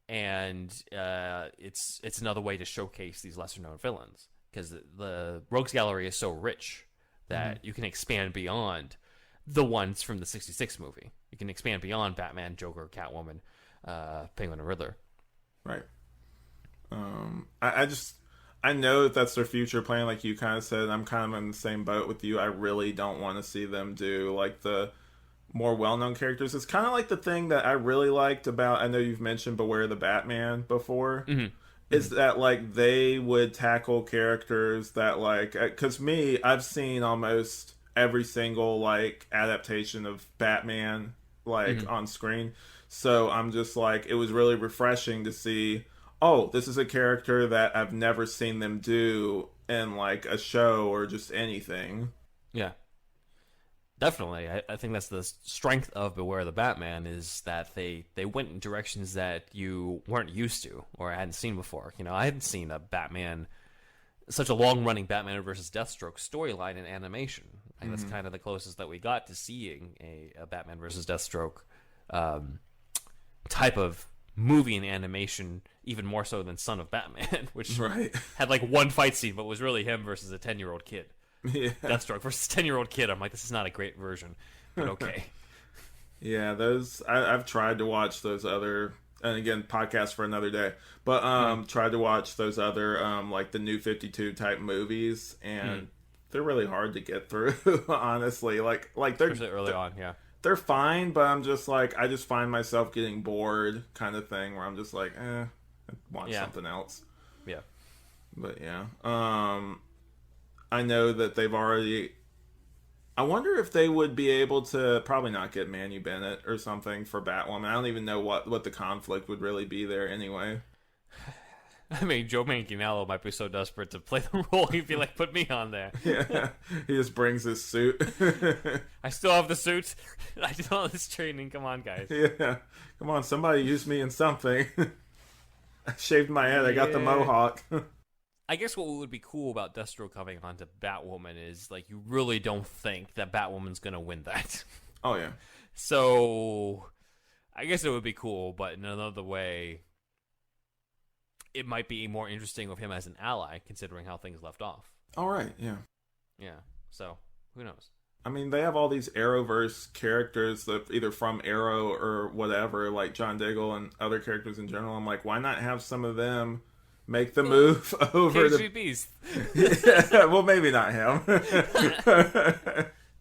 and it's another way to showcase these lesser known villains, because the Rogues Gallery is so rich that you can expand beyond the ones from the 66 movie. You can expand beyond Batman, Joker, Catwoman, Penguin, and Riddler. Right. I know that that's their future plan, like you kind of said. I'm kind of in the same boat with you. I really don't want to see them do like the more well-known characters. It's kind of like the thing that I really liked about, I know you've mentioned Beware the Batman before, is that like they would tackle characters that like, because I've seen almost every single like adaptation of Batman like on screen, so I'm just like, it was really refreshing to see, oh, this is a character that I've never seen them do in like a show or just anything. Yeah. Definitely. I think that's the strength of Beware the Batman, is that they went in directions that you weren't used to or hadn't seen before. You know, I hadn't seen a Batman, such a long-running Batman versus Deathstroke storyline in animation. And that's kind of the closest that we got to seeing a Batman versus Deathstroke type of movie in animation, even more so than Son of Batman, which had like one fight scene, but was really him versus a 10-year-old kid. Yeah. Deathstroke versus 10-year-old kid. I'm like, this is not a great version, but okay. Yeah, those I've tried to watch those other, and again, podcast for another day, but tried to watch those other like the New 52 type movies, and they're really hard to get through. Honestly, like they're Especially early on, yeah. they're fine, but I'm just like, I just find myself getting bored, kind of thing, where I'm just like, watch something else. Yeah. But yeah, I know that they've already. I wonder if they would be able to probably not get Manu Bennett or something for Batwoman. I don't even know what the conflict would really be there anyway. I mean, Joe Manganiello might be so desperate to play the role, he'd be like, put me on there. Yeah, he just brings his suit. I still have the suit. I did all this training. Come on, guys. Yeah, come on, somebody use me in something. I shaved my head. I got the mohawk. I guess what would be cool about Deathstroke coming onto Batwoman is, like, you really don't think that Batwoman's gonna win that. Oh, yeah. So, I guess it would be cool, but in another way, it might be more interesting with him as an ally, considering how things left off. All right, yeah. Yeah, so, who knows? I mean, they have all these Arrowverse characters that either from Arrow or whatever, like John Diggle and other characters in general. I'm like, why not have some of them make the move over KGBs. Yeah, well, maybe not him.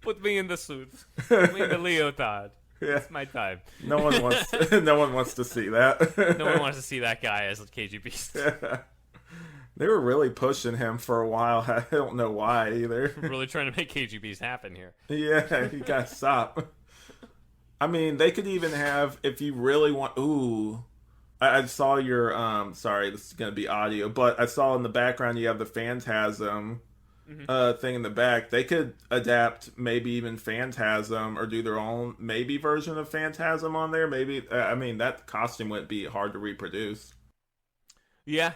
Put me in the suit. Put me in the leotard. Yeah. It's my time. No one wants to see that. No one wants to see that guy as a KGB. Yeah. They were really pushing him for a while. I don't know why either. Really trying to make KGBs happen here. Yeah, you gotta stop. I mean, they could even have, if you really want. Ooh, I saw your. Sorry, this is gonna be audio, but I saw in the background you have the Phantasm thing in the back. They could adapt maybe even Phantasm or do their own maybe version of Phantasm on there. Maybe I mean that costume wouldn't be hard to reproduce. Yeah.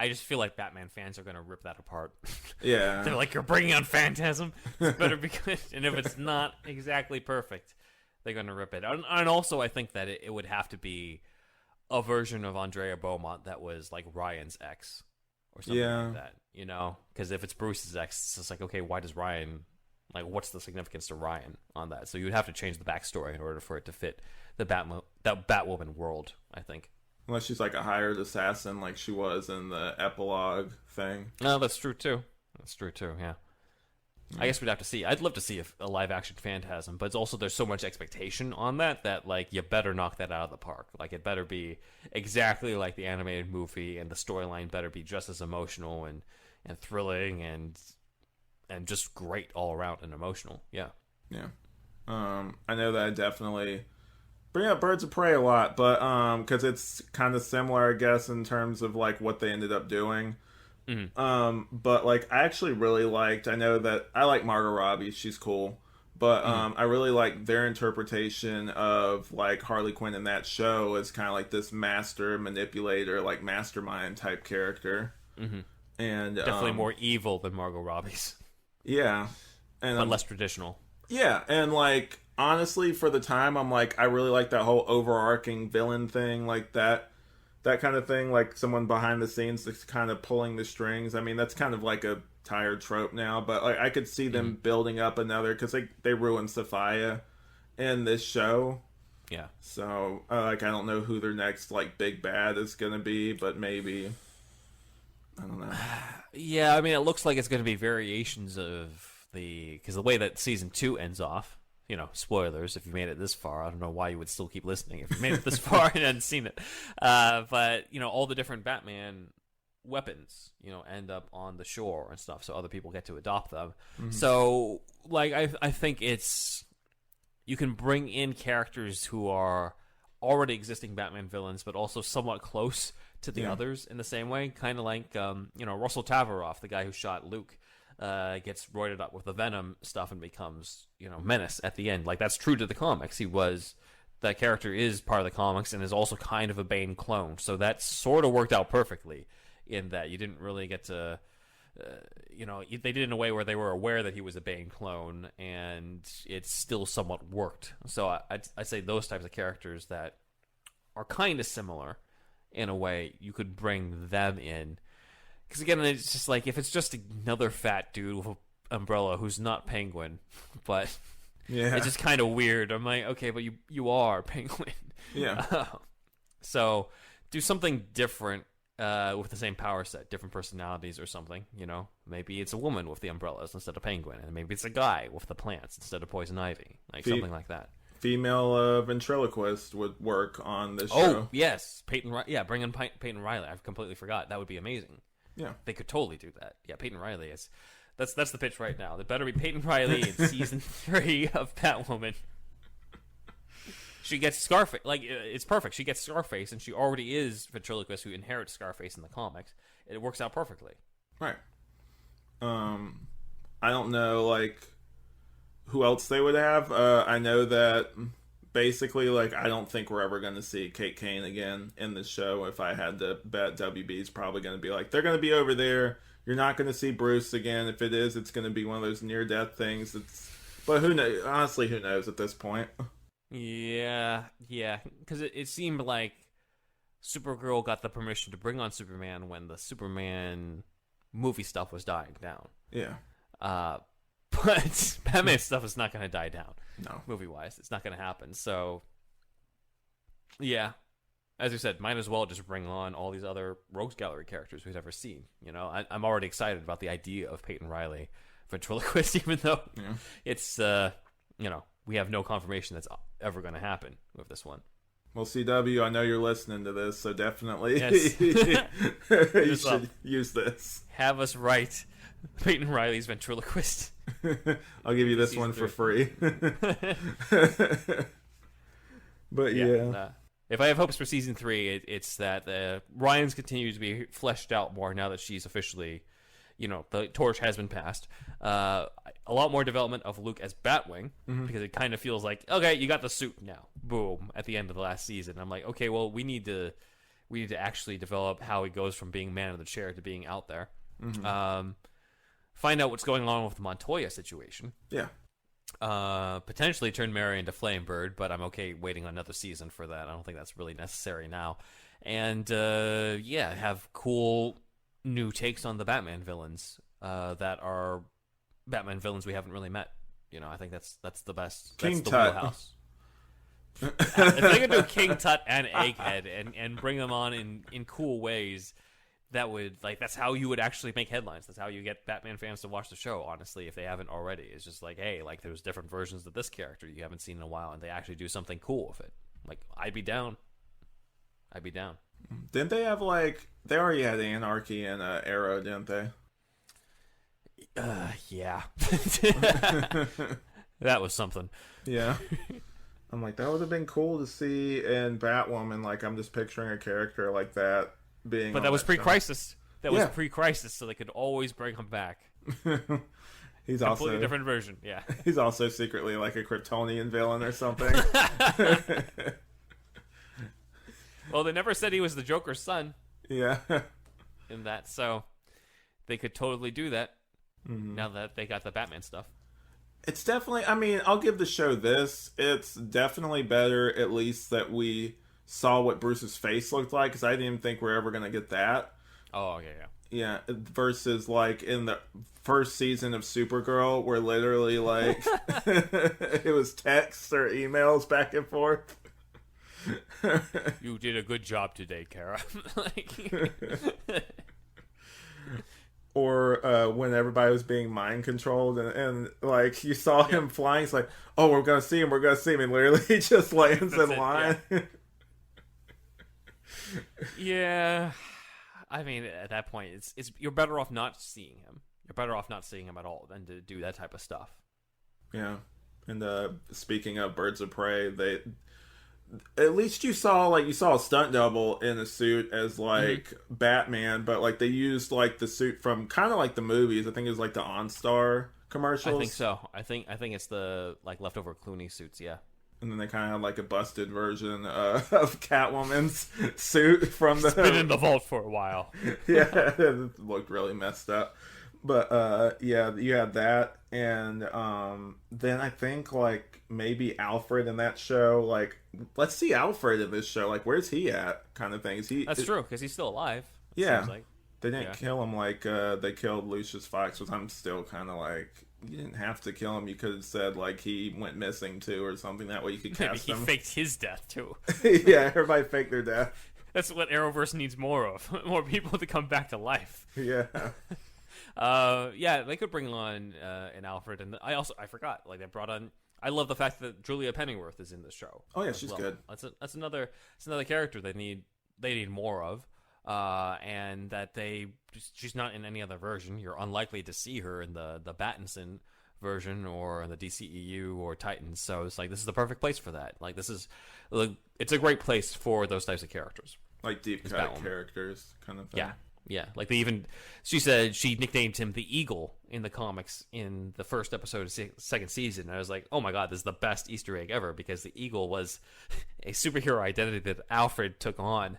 I just feel like Batman fans are gonna rip that apart. Yeah, They're like, you're bringing on Phantasm. It better be good. And if it's not exactly perfect, they're gonna rip it. And also, I think that it would have to be a version of Andrea Beaumont that was like Ryan's ex or something like that. You know, because if it's Bruce's ex, it's just like, okay, why does Ryan? Like, what's the significance to Ryan on that? So you'd have to change the backstory in order for it to fit the Batwoman world, I think. unless she's like a hired assassin, like she was in the epilogue thing. No, that's true too. That's true too. Yeah. I guess we'd have to see. I'd love to see a live action Phantasm, but it's also there's so much expectation on that like you better knock that out of the park. Like it better be exactly like the animated movie, and the storyline better be just as emotional and thrilling and just great all around and emotional. Yeah. Yeah. I know that I definitely bring up Birds of Prey a lot, but because it's kind of similar, I guess, in terms of like what they ended up doing. But like I actually really liked. I know that I like Margot Robbie; she's cool. But I really like their interpretation of like Harley Quinn in that show as kind of like this master manipulator, like mastermind type character, and Definitely more evil than Margot Robbie's, yeah, and but less traditional. yeah, and like honestly, for the time, I'm like I really like that whole overarching villain thing, like that kind of thing, like someone behind the scenes that's kind of pulling the strings. I mean, that's kind of like a tired trope now, but like I could see them building up another, because they ruined Sophia in this show. Yeah. So like I don't know who their next like big bad is gonna be, but maybe I don't know. Yeah, I mean, it looks like it's going to be variations of because the way that season 2 ends off. You know, spoilers if you made it this far. I don't know why you would still keep listening if you made it this far and hadn't seen it. But, you know, all the different Batman weapons, you know, end up on the shore and stuff, so other people get to adopt them. So, like, I think you can bring in characters who are already existing Batman villains, but also somewhat close to the others in the same way. Kind of like, you know, Russell Tavaroff, the guy who shot Luke. Gets roided up with the Venom stuff and becomes, you know, Menace at the end. Like, that's true to the comics. That character is part of the comics and is also kind of a Bane clone. So that sort of worked out perfectly in that you didn't really get to, you know, they did it in a way where they were aware that he was a Bane clone and it still somewhat worked. So I'd say those types of characters that are kind of similar in a way, you could bring them in. Because again, it's just like, if it's just another fat dude with an umbrella who's not Penguin, but it's just kind of weird. I'm like, okay, but you are Penguin. Yeah. So do something different with the same power set, different personalities or something, you know? Maybe it's a woman with the umbrellas instead of Penguin, and maybe it's a guy with the plants instead of Poison Ivy. Like, something like that. Female ventriloquist would work on this show. Oh, yes. Peyton bring in Peyton Riley. I completely forgot. That would be amazing. Yeah, they could totally do that. Yeah, Peyton Riley is. That's the pitch right now. There better be Peyton Riley in season 3 of Batwoman. She gets Scarface. Like, it's perfect. She gets Scarface, and she already is ventriloquist who inherits Scarface in the comics. It works out perfectly. Right. I don't know like who else they would have. I know that. Basically, like, I don't think we're ever going to see Kate Kane again in the show. If I had to bet, WB's probably going to be like, they're going to be over there. You're not going to see Bruce again. If it is, it's going to be one of those near-death things. But who knows? Honestly, who knows at this point? Yeah. Because it seemed like Supergirl got the permission to bring on Superman when the Superman movie stuff was dying down. Yeah. But Batman stuff is not going to die down. No. Movie-wise. It's not going to happen. So, yeah. As you said, might as well just bring on all these other Rogues Gallery characters we've ever seen. You know, I'm already excited about the idea of Peyton Riley ventriloquist, even though it's, you know, we have no confirmation that's ever going to happen with this one. Well, CW, I know you're listening to this, so definitely Yes. you should use this. Have us write Peyton Riley's ventriloquist. I'll give you this one for free. But yeah. If I have hopes for season 3, it's that Ryan's continues to be fleshed out more now that she's officially, you know, the torch has been passed. A lot more development of Luke as Batwing, because it kind of feels like, okay, you got the suit now. Boom. At the end of the last season. I'm like, okay, well, we need to actually develop how he goes from being man of the chair to being out there. Find out what's going on with the Montoya situation. Yeah. Potentially turn Mary into Flamebird, but I'm okay waiting on another season for that. I don't think that's really necessary now. And, have cool new takes on the Batman villains that are Batman villains we haven't really met. You know, I think that's the best. King that's the Tut. wheelhouse. If they could do King Tut and Egghead and bring them on in cool ways, that's how you would actually make headlines. That's how you get Batman fans to watch the show, honestly, if they haven't already. It's just like, hey, like, there's different versions of this character you haven't seen in a while, and they actually do something cool with it. Like, I'd be down. Didn't they have, like, they already had Anarchy and Arrow, didn't they? Yeah. That was something. Yeah. I'm like, that would have been cool to see in Batwoman. Like, I'm just picturing a character like that being But on that was that show. pre-crisis. That was Yeah. pre-crisis, so they could always bring him back. He's Completely also different version. Yeah. he's also secretly like a Kryptonian villain or something. Well, they never said he was the Joker's son Yeah. in that, so they could totally do that now that they got the Batman stuff. It's definitely, I mean, I'll give the show this. It's definitely better, at least, that we saw what Bruce's face looked like, because I didn't even think we are ever going to get that. Oh, okay, yeah. Yeah, versus, like, in the first season of Supergirl, where literally, like, it was texts or emails back and forth. You did a good job today, Kara. Or when everybody was being mind controlled and like you saw him flying, it's like, oh, we're gonna see him, and literally he just lands in line. Yeah. I mean, at that point, it's you're better off not seeing him. You're better off not seeing him at all than to do that type of stuff. Yeah, and speaking of Birds of Prey, they at least you saw a stunt double in a suit as like Batman, but like they used like the suit from kind of like the movies. I think it was like the OnStar commercials. I think so. I think it's the like leftover Clooney suits. Yeah. And then they kind of had like a busted version of Catwoman's suit from the. It's been in the vault for a while. Yeah, it looked really messed up. But yeah, you had that, and then I think like maybe Alfred in that show. Like, let's see Alfred in this show. Like, where's he at? Kind of thing. That's true because he's still alive. Yeah, seems like. They didn't kill him like they killed Lucius Fox, which I'm still kind of like, you didn't have to kill him. You could have said like he went missing too or something. That way you could cast Maybe he him. faked his death too. Yeah, everybody faked their death. That's what Arrowverse needs more of. More people to come back to life. Yeah. Yeah, they could bring on an Alfred, and I forgot, like they brought on. I love the fact that Julia Pennyworth is in the show. Oh yeah, she's good. That's another character they need more of, and that she's not in any other version. You're unlikely to see her in the Battinson version or the DCEU or Titans. So it's like this is the perfect place for that. Like it's a great place for those types of characters, like deep cut characters, kind of thing. Yeah. Yeah, like she said she nicknamed him the Eagle in the comics in the first episode of second season. And I was like, oh my god, this is the best Easter egg ever, because the Eagle was a superhero identity that Alfred took on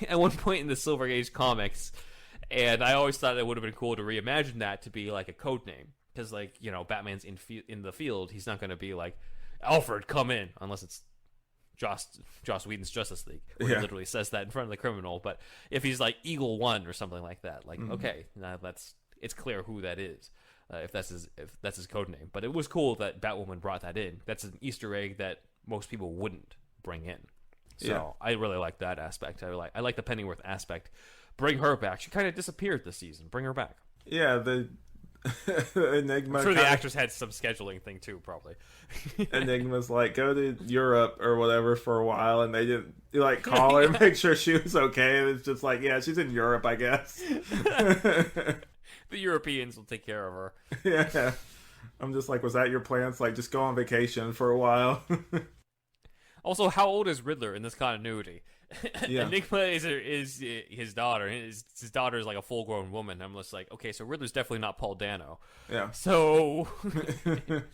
at one point in the Silver Age comics. And I always thought it would have been cool to reimagine that to be like a code name. Because, like, you know, Batman's in the field, he's not going to be like, Alfred, come in, unless it's Joss Whedon's Justice League, where he literally says that in front of the criminal. But if he's like Eagle One or something like that, like okay, now it's clear who that is, if that's his code name. But it was cool that Batwoman brought that in. That's an Easter egg that most people wouldn't bring in. So I really like that aspect. I like the Pennyworth aspect. Bring her back. She kind of disappeared this season. Bring her back. Yeah, the Enigma. I'm sure the actors had some scheduling thing too, probably. Enigma's like, go to Europe or whatever for a while, and they didn't like call her and make sure she was okay. And it's just like, yeah, she's in Europe, I guess. The Europeans will take care of her. Yeah, I'm just like, was that your plans? Like, just go on vacation for a while. Also, how old is Riddler in this continuity? Yeah. Enigma is his daughter. His daughter is like a full-grown woman. I'm just like, okay, so Riddler's definitely not Paul Dano. Yeah. So maybe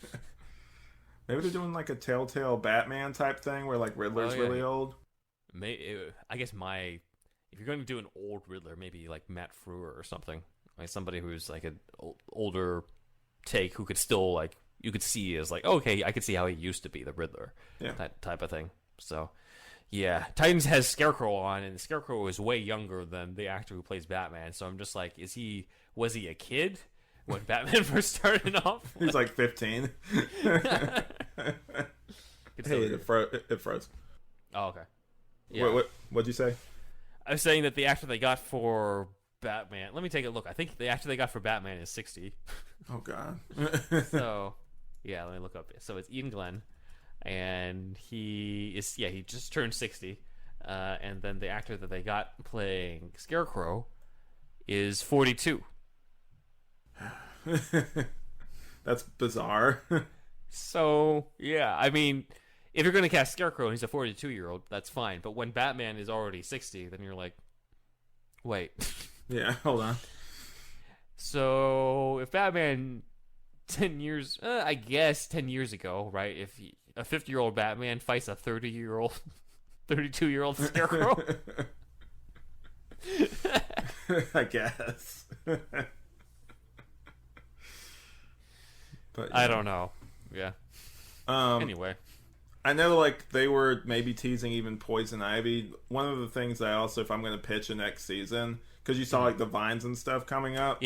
they're doing like a Telltale Batman type thing where like Riddler's really old. I guess if you're going to do an old Riddler, maybe like Matt Frewer or something, like somebody who's like an older take who could still like you could see as like, okay, I could see how he used to be the Riddler. Yeah. That type of thing. So. Yeah, Titans has Scarecrow on, and Scarecrow is way younger than the actor who plays Batman. So I'm just like, was he a kid when Batman first started off? He's like 15. Hey, it froze. Oh, okay. Yeah. What'd you say? I was saying that the actor they got for Batman. Let me take a look. I think the actor they got for Batman is 60. Oh God. So, yeah, let me look up. So it's Ian Glenn. And he just turned 60. And then the actor that they got playing Scarecrow is 42. That's bizarre. So, yeah, I mean, if you're going to cast Scarecrow and he's a 42-year-old, that's fine. But when Batman is already 60, then you're like, wait. Yeah, hold on. So if Batman 10 years, I guess 10 years ago, right? If a 50-year-old Batman fights a 32-year-old Scarecrow, I guess. But I don't know. Yeah. Anyway, I know like they were maybe teasing even Poison Ivy. One of the things I also, if I'm going to pitch a next season, because you saw like the vines and stuff coming up.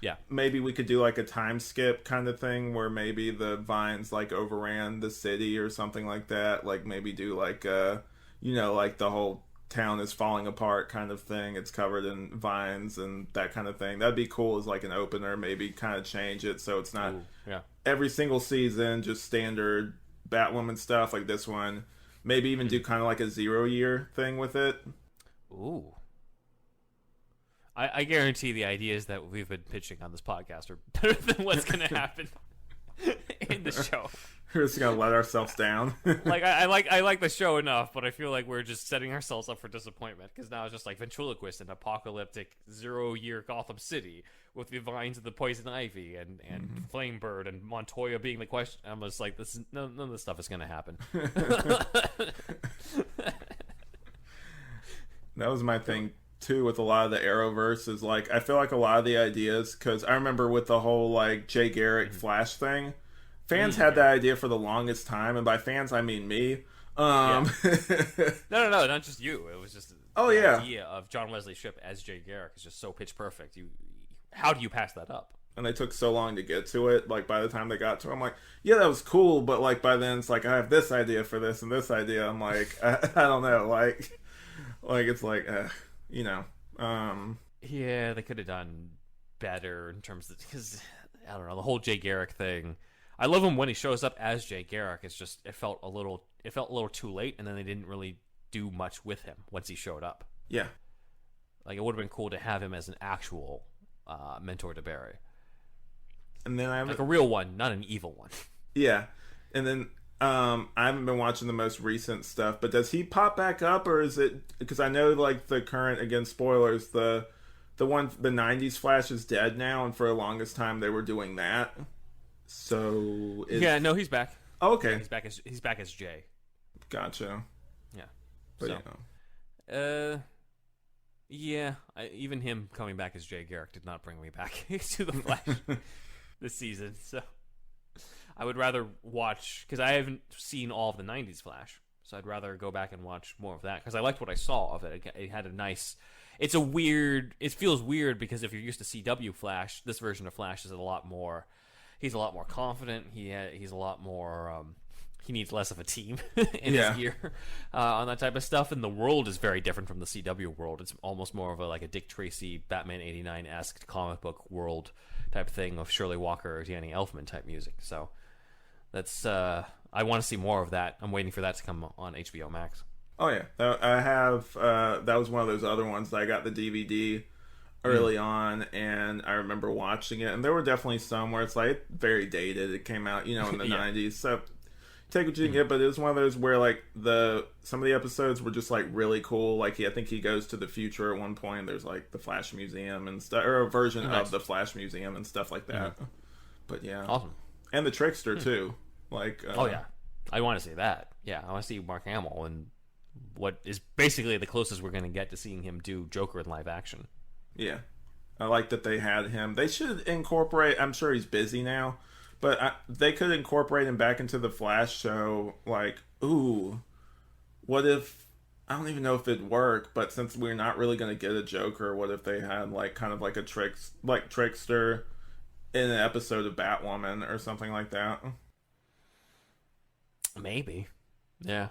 yeah. Maybe we could do like a time skip kind of thing where maybe the vines like overran the city or something like that. Like maybe do like like the whole town is falling apart kind of thing. It's covered in vines and that kind of thing. That'd be cool as like an opener. Maybe kind of change it so it's not every single season just standard Batwoman stuff like this one. Maybe even do kind of like a 0-year thing with it. Ooh. I guarantee the ideas that we've been pitching on this podcast are better than what's going to happen in the show. We're just gonna let ourselves down. Like I like the show enough, but I feel like we're just setting ourselves up for disappointment because now it's just like ventriloquist and apocalyptic 0-year Gotham City with the vines of the Poison Ivy and Flamebird and Montoya being the question. I'm just like, none of this stuff is gonna happen. That was my thing too with a lot of the Arrowverse is like I feel like a lot of the ideas, because I remember with the whole like Jay Garrick Flash thing, fans had that idea for the longest time, and by fans I mean me. No, not just you. It was just the idea of John Wesley Shipp as Jay Garrick is just so pitch perfect. How do you pass that up? And they took so long to get to it. Like by the time they got to it, I'm like, yeah, that was cool, but like by then it's like I have this idea for this and this idea. I'm like, I don't know, like it's like, Yeah, they could have done better in terms of, because I don't know, the whole Jay Garrick thing. I love him when he shows up as Jay Garrick. It's just it felt a little too late, and then they didn't really do much with him once he showed up. Yeah, like it would have been cool to have him as an actual mentor to Barry, and then I have like a real one, not an evil one. Yeah, and then I haven't been watching the most recent stuff, but does he pop back up, or is it because I know like the current, again spoilers, the 90s Flash is dead now, and for the longest time they were doing that. So no, he's back. Oh, okay, yeah, he's back as Jay. Gotcha. Yeah, but so, even him coming back as Jay Garrick did not bring me back to the Flash this season. So I would rather watch, because I haven't seen all of the 90s Flash, so I'd rather go back and watch more of that, because I liked what I saw of it. It had a nice, it feels weird, because if you're used to CW Flash, this version of Flash is he's a lot more confident, he's a lot more, he needs less of a team in his gear on that type of stuff, and the world is very different from the CW world. It's almost more of a Dick Tracy, Batman 89-esque comic book world type of thing of Shirley Walker or Danny Elfman type music, so that's I want to see more of that. I'm waiting for that to come on HBO Max. Oh yeah, I have. That was one of those other ones that I got the DVD early on, and I remember watching it. And there were definitely some where it's like very dated. It came out, in the '90s. So take what you can get, but it was one of those where like some of the episodes were just like really cool. Like I think he goes to the future at one point. There's like the Flash Museum and stuff, or a version of the Flash Museum and stuff like that. But yeah, awesome. And the Trickster too. Like oh yeah, I want to see that. Yeah, I want to see Mark Hamill and what is basically the closest we're going to get to seeing him do Joker in live action. Yeah, I like that they had him. They should incorporate. I'm sure he's busy now, but they could incorporate him back into the Flash show. Like, ooh, what if? I don't even know if it'd work. But since we're not really going to get a Joker, what if they had like kind of like a Trickster in an episode of Batwoman or something like that? Maybe. Yeah.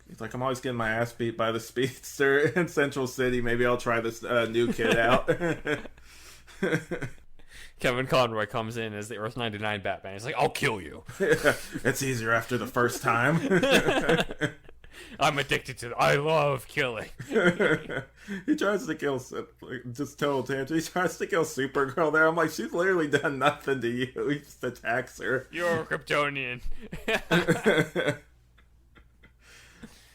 He's like, I'm always getting my ass beat by the speedster in Central City. Maybe I'll try this new kid out. Kevin Conroy comes in as the Earth 99 Batman. He's like, I'll kill you. It's easier after the first time. I'm addicted to it. I love killing. He tries to kill, just total tangent. He tries to kill Supergirl there. I'm like, she's literally done nothing to you. He just attacks her. You're a Kryptonian.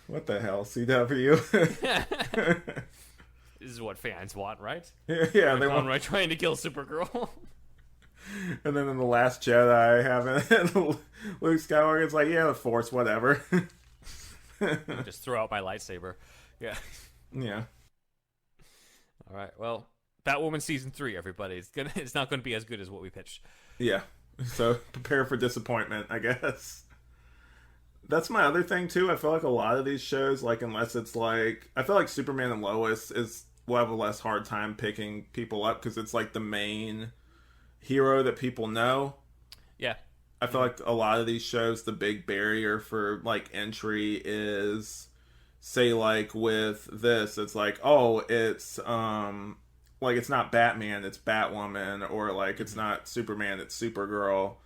What the hell, CW? This is what fans want, right? Yeah, they want right trying to kill Supergirl. And then in The Last Jedi, having Luke Skywalker's like, yeah, the Force, whatever. Just throw out my lightsaber. Yeah. Yeah. All right. Well, Batwoman season 3, everybody. It's not going to be as good as what we pitched. Yeah. So prepare for disappointment, I guess. That's my other thing too. I feel like a lot of these shows, like unless it's like, I feel like Superman and Lois will have a less hard time picking people up because it's like the main hero that people know. Yeah. I feel like a lot of these shows, the big barrier for like entry is, say like with this, it's like, oh, it's like it's not Batman, it's Batwoman, or like it's not Superman, it's Supergirl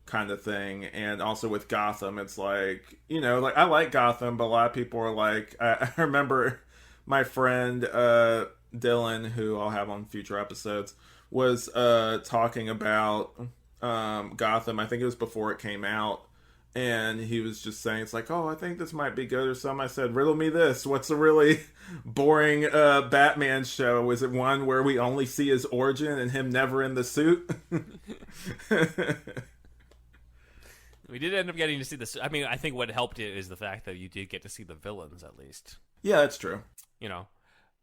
kind of thing. And also with Gotham, it's like, you know, like I like Gotham, but a lot of people are like, I remember my friend Dylan, who I'll have on future episodes, was talking about Gotham. I think it was before it came out, and he was just saying, it's like, oh, I think this might be good or something. I said, riddle me this. What's a really boring Batman show? Is it one where we only see his origin and him never in the suit? We did end up getting to see this. I mean, I think what helped it is the fact that you did get to see the villains, at least. Yeah, that's true. You know,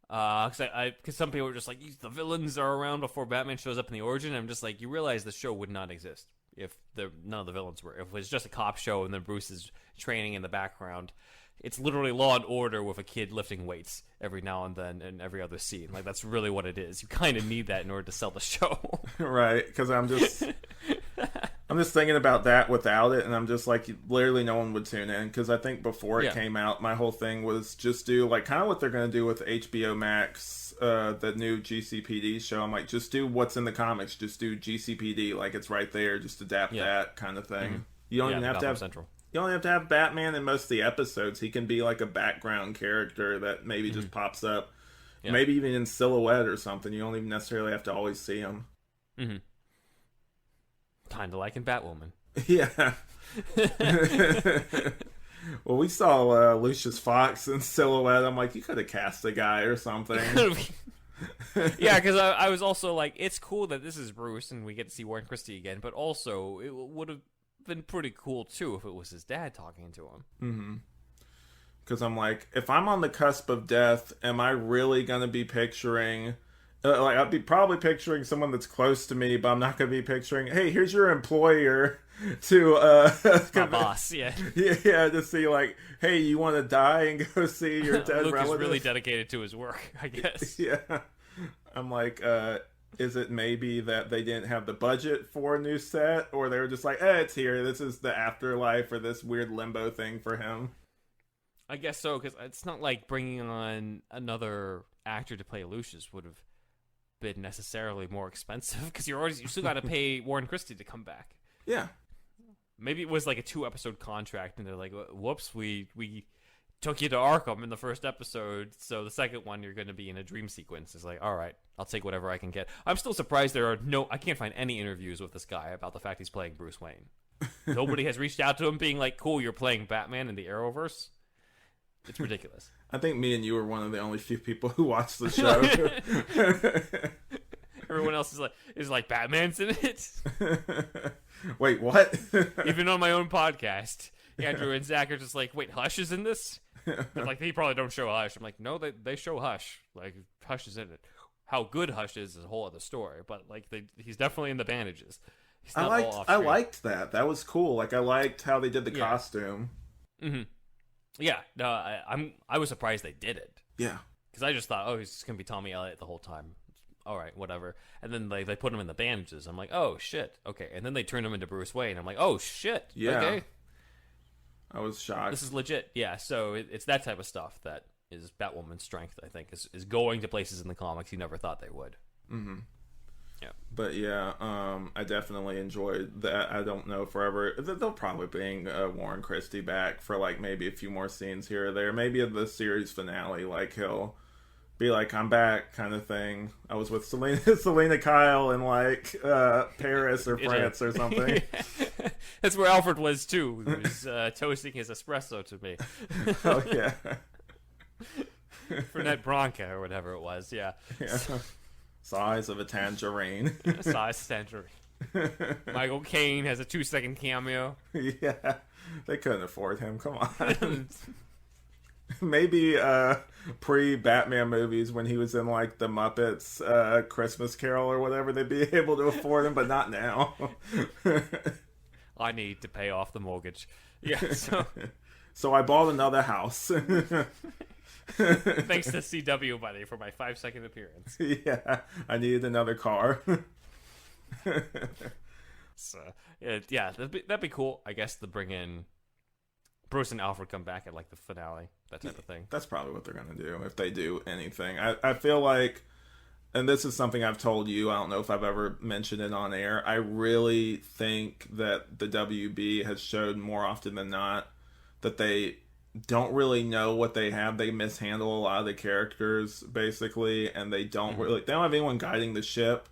because some people are just like, the villains are around before Batman shows up in the origin. I'm just like, you realize the show would not exist if none of the villains were. If it was just a cop show and then Bruce is training in the background, it's literally Law and Order with a kid lifting weights every now and then in every other scene. Like, that's really what it is. You kind of need that in order to sell the show. Right, because I'm just thinking about that without it, and I'm just like, literally no one would tune in, because I think before it came out, my whole thing was just do, like, kind of what they're going to do with HBO Max, the new GCPD show. I'm like, just do what's in the comics, just do GCPD, like, it's right there, just adapt that kind of thing. Mm-hmm. You don't even have to have Central. You only have to have Batman in most of the episodes. He can be like a background character that maybe just pops up, maybe even in silhouette or something. You don't even necessarily have to always see him. Mm-hmm. Kind of like in Batwoman. Yeah. Well, we saw Lucius Fox in silhouette. I'm like, you could have cast a guy or something. Yeah, because I was also like, it's cool that this is Bruce and we get to see Warren Christie again, but also it would have been pretty cool too if it was his dad talking to him. Mm-hmm. Because I'm like, if I'm on the cusp of death, am I really going to be picturing... like, I'd be probably picturing someone that's close to me, but I'm not going to be picturing, hey, here's your employer to... my boss, yeah. Yeah, to see, like, hey, you want to die and go see your dead Luke relative? is really dedicated to his work, I guess. Yeah. I'm like, is it maybe that they didn't have the budget for a new set, or they were just like, it's here, this is the afterlife, or this weird limbo thing for him? I guess so, because it's not like bringing on another actor to play Lucius would have been necessarily more expensive, because you still got to pay Warren Christie to come back. Yeah. Maybe it was like a 2-episode contract, and they're like, whoops, we took you to Arkham in the first episode, so the second one you're going to be in a dream sequence. It's like, all right, I'll take whatever I can get. I'm still surprised I can't find any interviews with this guy about the fact he's playing Bruce Wayne. Nobody has reached out to him being like, cool, you're playing Batman in the Arrowverse. It's ridiculous. I think me and you were one of the only few people who watched the show. Everyone else is like Batman's in it. Wait, what? Even on my own podcast, Andrew and Zach are just like, wait, Hush is in this? But like, they probably don't show Hush. I'm like, no, they show Hush. Like, Hush is in it. How good Hush is a whole other story. But like, he's definitely in the bandages. He's not all off screen. I liked that. That was cool. Like, I liked how they did the costume. Mm-hmm. Yeah, no, I was surprised they did it. Yeah, because I just thought, oh, he's just gonna be Tommy Elliott the whole time. All right, whatever. And then they put him in the bandages. I'm like, oh shit, okay. And then they turn him into Bruce Wayne. I'm like, oh shit, yeah. Okay. I was shocked. This is legit. Yeah, so it's that type of stuff that is Batwoman's strength. I think is going to places in the comics you never thought they would. Mm-hmm. Yeah, but yeah, I definitely enjoyed that. I don't know forever. They'll probably bring Warren Christie back for like maybe a few more scenes here or there. Maybe in the series finale, like he'll be like, I'm back, kind of thing. I was with Selena Kyle in like Paris or France or something. That's where Alfred was too. He was toasting his espresso to me. Oh yeah. Fernet Branca or whatever it was. Yeah. Size of a tangerine. Size tangerine. Michael Caine has a 2-second cameo. Yeah, they couldn't afford him. Come on. Maybe pre-Batman movies when he was in like the Muppets Christmas Carol or whatever, they'd be able to afford him, but not now. I need to pay off the mortgage. Yeah, so I bought another house. Thanks to CW money for my 5-second appearance. Yeah, I needed another car. So, yeah, that'd be cool, I guess, to bring in Bruce and Alfred come back at like the finale, that type of thing. That's probably what they're gonna do if they do anything. I feel like, and this is something I've told you, I don't know if I've ever mentioned it on air, I really think that the WB has showed more often than not that they don't really know what they have. They mishandle a lot of the characters, basically, and they don't they don't have anyone guiding the ship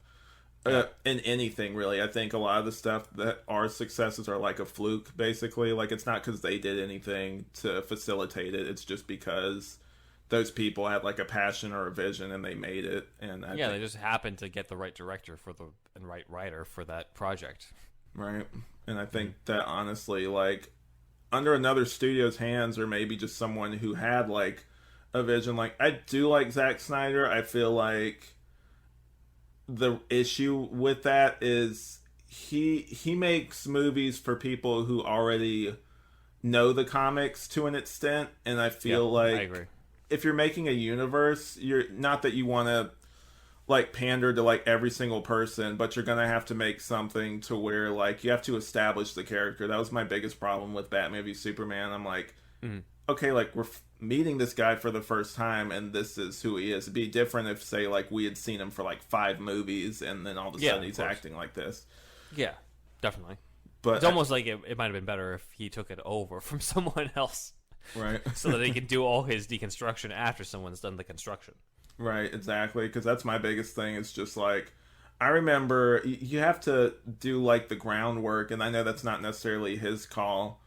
in anything, really. I think a lot of the stuff that are successes are like a fluke, basically. Like, it's not because they did anything to facilitate it. It's just because those people had like a passion or a vision and they made it. And they just happened to get the right director and right writer for that project. Right. And I think that honestly, like, under another studio's hands, or maybe just someone who had like a vision, like, I do like Zack Snyder. I feel like the issue with that is he makes movies for people who already know the comics to an extent, and I feel like I agree. If you're making a universe, you're not that you want to like pander to like every single person, but you're gonna have to make something to where like you have to establish the character. That was my biggest problem with Batman v Superman. I'm like, okay, like we're meeting this guy for the first time, and this is who he is. It'd be different if, say, like we had seen him for like 5 movies, and then all of a sudden he's acting like this. Yeah, definitely. But it's almost like it might have been better if he took it over from someone else, right? So that he can do all his deconstruction after someone's done the construction. Right, exactly. Because that's my biggest thing. It's just like, I remember you have to do like the groundwork, and I know that's not necessarily his call.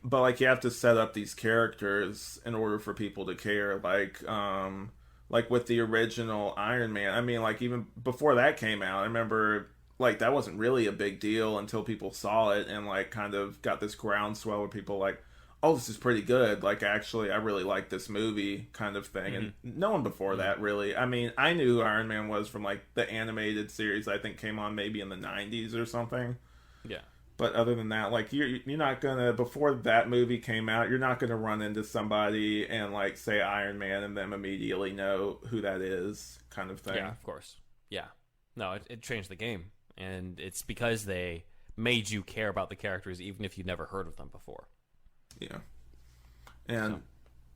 But like you have to set up these characters in order for people to care. Like with the original Iron Man. I mean, like even before that came out, I remember like that wasn't really a big deal until people saw it and like kind of got this groundswell where people like, oh, this is pretty good. Like, actually, I really like this movie, kind of thing. And no one before that really. I mean, I knew who Iron Man was from like the animated series. I think came on maybe in the 90s or something. Yeah. But other than that, like, you're not gonna, before that movie came out, you're not gonna run into somebody and like say Iron Man and them immediately know who that is, kind of thing. Yeah, of course. Yeah. No, it changed the game, and it's because they made you care about the characters even if you'd never heard of them before. Yeah. And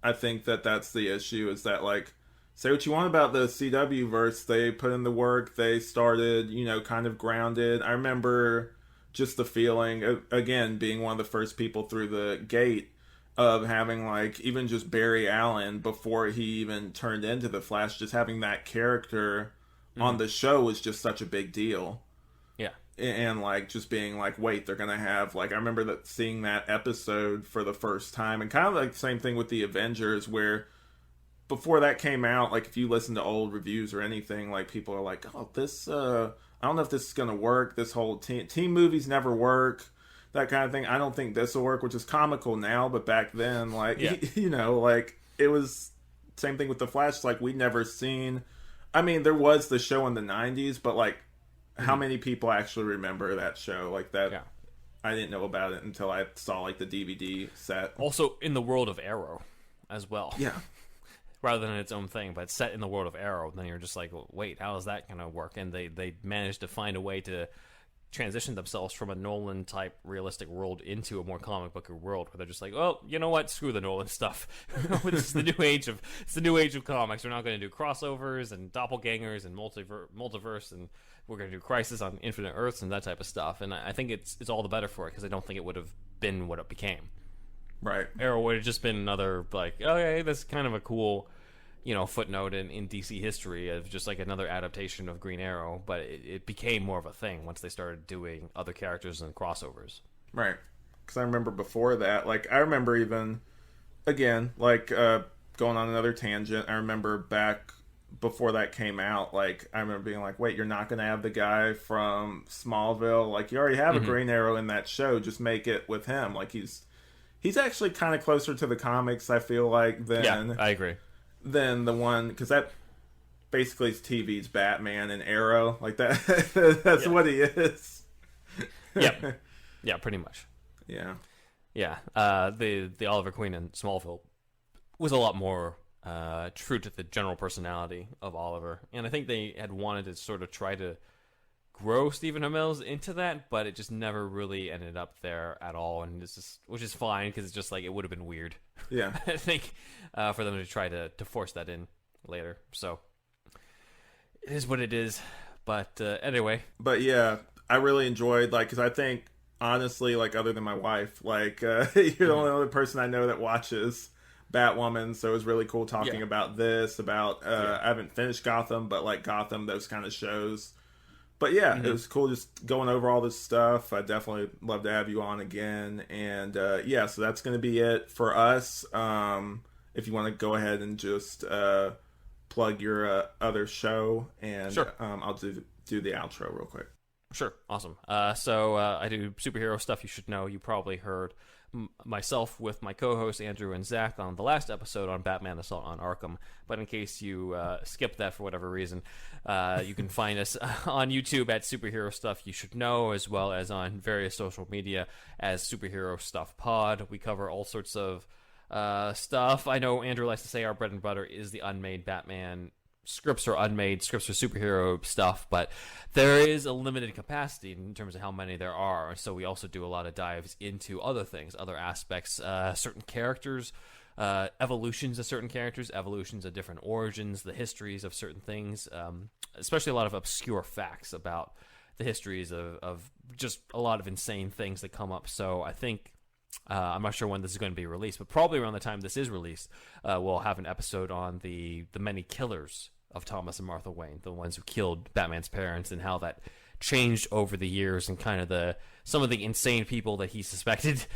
I think that that's the issue, is that like, say what you want about the CW verse, they put in the work, they started, kind of grounded. I remember just the feeling, again, being one of the first people through the gate, of having like even just Barry Allen before he even turned into the Flash, just having that character on the show was just such a big deal. Yeah. And like just being like, wait, they're gonna have like, I remember that seeing that episode for the first time, and kind of like the same thing with the Avengers, where before that came out, like if you listen to old reviews or anything, like people are like, oh, this I don't know if this is gonna work. This whole team movies never work, that kind of thing. I don't think this will work, which is comical now, but back then, like, like it was same thing with the Flash. Like, we'd never seen, I mean, there was the show in the 90s, but like how many people actually remember that show? Like that, I didn't know about it until I saw like the DVD set. Also in the world of Arrow as well. Yeah. Rather than its own thing, but set in the world of Arrow, then you're just like, wait, how is that going to work? And they managed to find a way to transition themselves from a Nolan-type realistic world into a more comic book world, where they're just like, well, you know what? Screw the Nolan stuff. It's the new age of comics. We're not going to do crossovers and doppelgangers and multiverse, and we're going to do Crisis on Infinite Earths and that type of stuff. And I think it's all the better for it, because I don't think it would have been what it became. Right. Arrow would have just been another, like, okay, that's kind of a cool footnote in DC history of just like another adaptation of Green Arrow, but it became more of a thing once they started doing other characters and crossovers. Right. Because I remember before that, like, I remember even, again, like, going on another tangent, I remember back before that came out, like, I remember being like, wait, you're not going to have the guy from Smallville? Like, you already have a Green Arrow in that show, just make it with him. Like, he's actually kind of closer to the comics, I feel like, than... Yeah, I agree. Than the one, because that basically is TV's Batman and Arrow. Like, that, that's what he is. Yep. Yeah, pretty much. Yeah. Yeah. The Oliver Queen in Smallville was a lot more true to the general personality of Oliver. And I think they had wanted to sort of try to grow Stephen Amell's into that, but it just never really ended up there at all. And it's just, which is fine, because it's just like, it would have been weird. Yeah. I think for them to try to force that in later. So it is what it is. But anyway. But yeah, I really enjoyed, like, because I think, honestly, like, other than my wife, like, you're the only other person I know that watches Batwoman, so it was really cool talking about this, about, I haven't finished Gotham, but, like, Gotham, those kind of shows. But yeah, it was cool just going over all this stuff. I definitely love to have you on again. And yeah, so that's going to be it for us. If you want to go ahead and just plug your other show, and sure. I'll do the outro real quick. Sure. Awesome. So I do superhero stuff you should know. You probably heard myself with my co-hosts Andrew and Zach on the last episode on Batman Assault on Arkham. But in case you skipped that for whatever reason, you can find us on YouTube at Superhero Stuff You Should Know, as well as on various social media as Superhero Stuff Pod. We cover all sorts of stuff. I know Andrew likes to say our bread and butter is the unmade Batman scripts, or unmade scripts for superhero stuff, but there is a limited capacity in terms of how many there are, so we also do a lot of dives into other things, other aspects, certain characters, evolutions of certain characters, evolutions of different origins, the histories of certain things, especially a lot of obscure facts about the histories of just a lot of insane things that come up. So I think I'm not sure when this is going to be released, but probably around the time this is released, we'll have an episode on the many killers of Thomas and Martha Wayne, the ones who killed Batman's parents, and how that changed over the years, and kind of some of the insane people that he suspected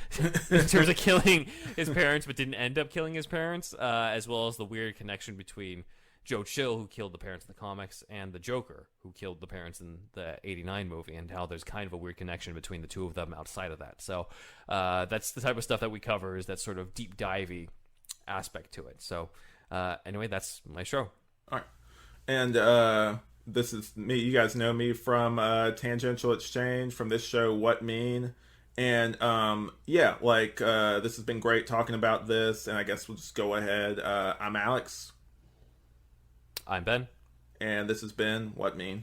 in terms of killing his parents but didn't end up killing his parents, as well as the weird connection between Joe Chill, who killed the parents in the comics, and the Joker, who killed the parents in the '89 movie, and how there's kind of a weird connection between the two of them outside of that. So that's the type of stuff that we cover, is that sort of deep divey aspect to it. So anyway, that's my show. All right. And this is me. You guys know me from Tangential Exchange, from this show, What Mean? And yeah, like, this has been great talking about this, and I guess we'll just go ahead. I'm Alex. I'm Ben. And this has been What Mean?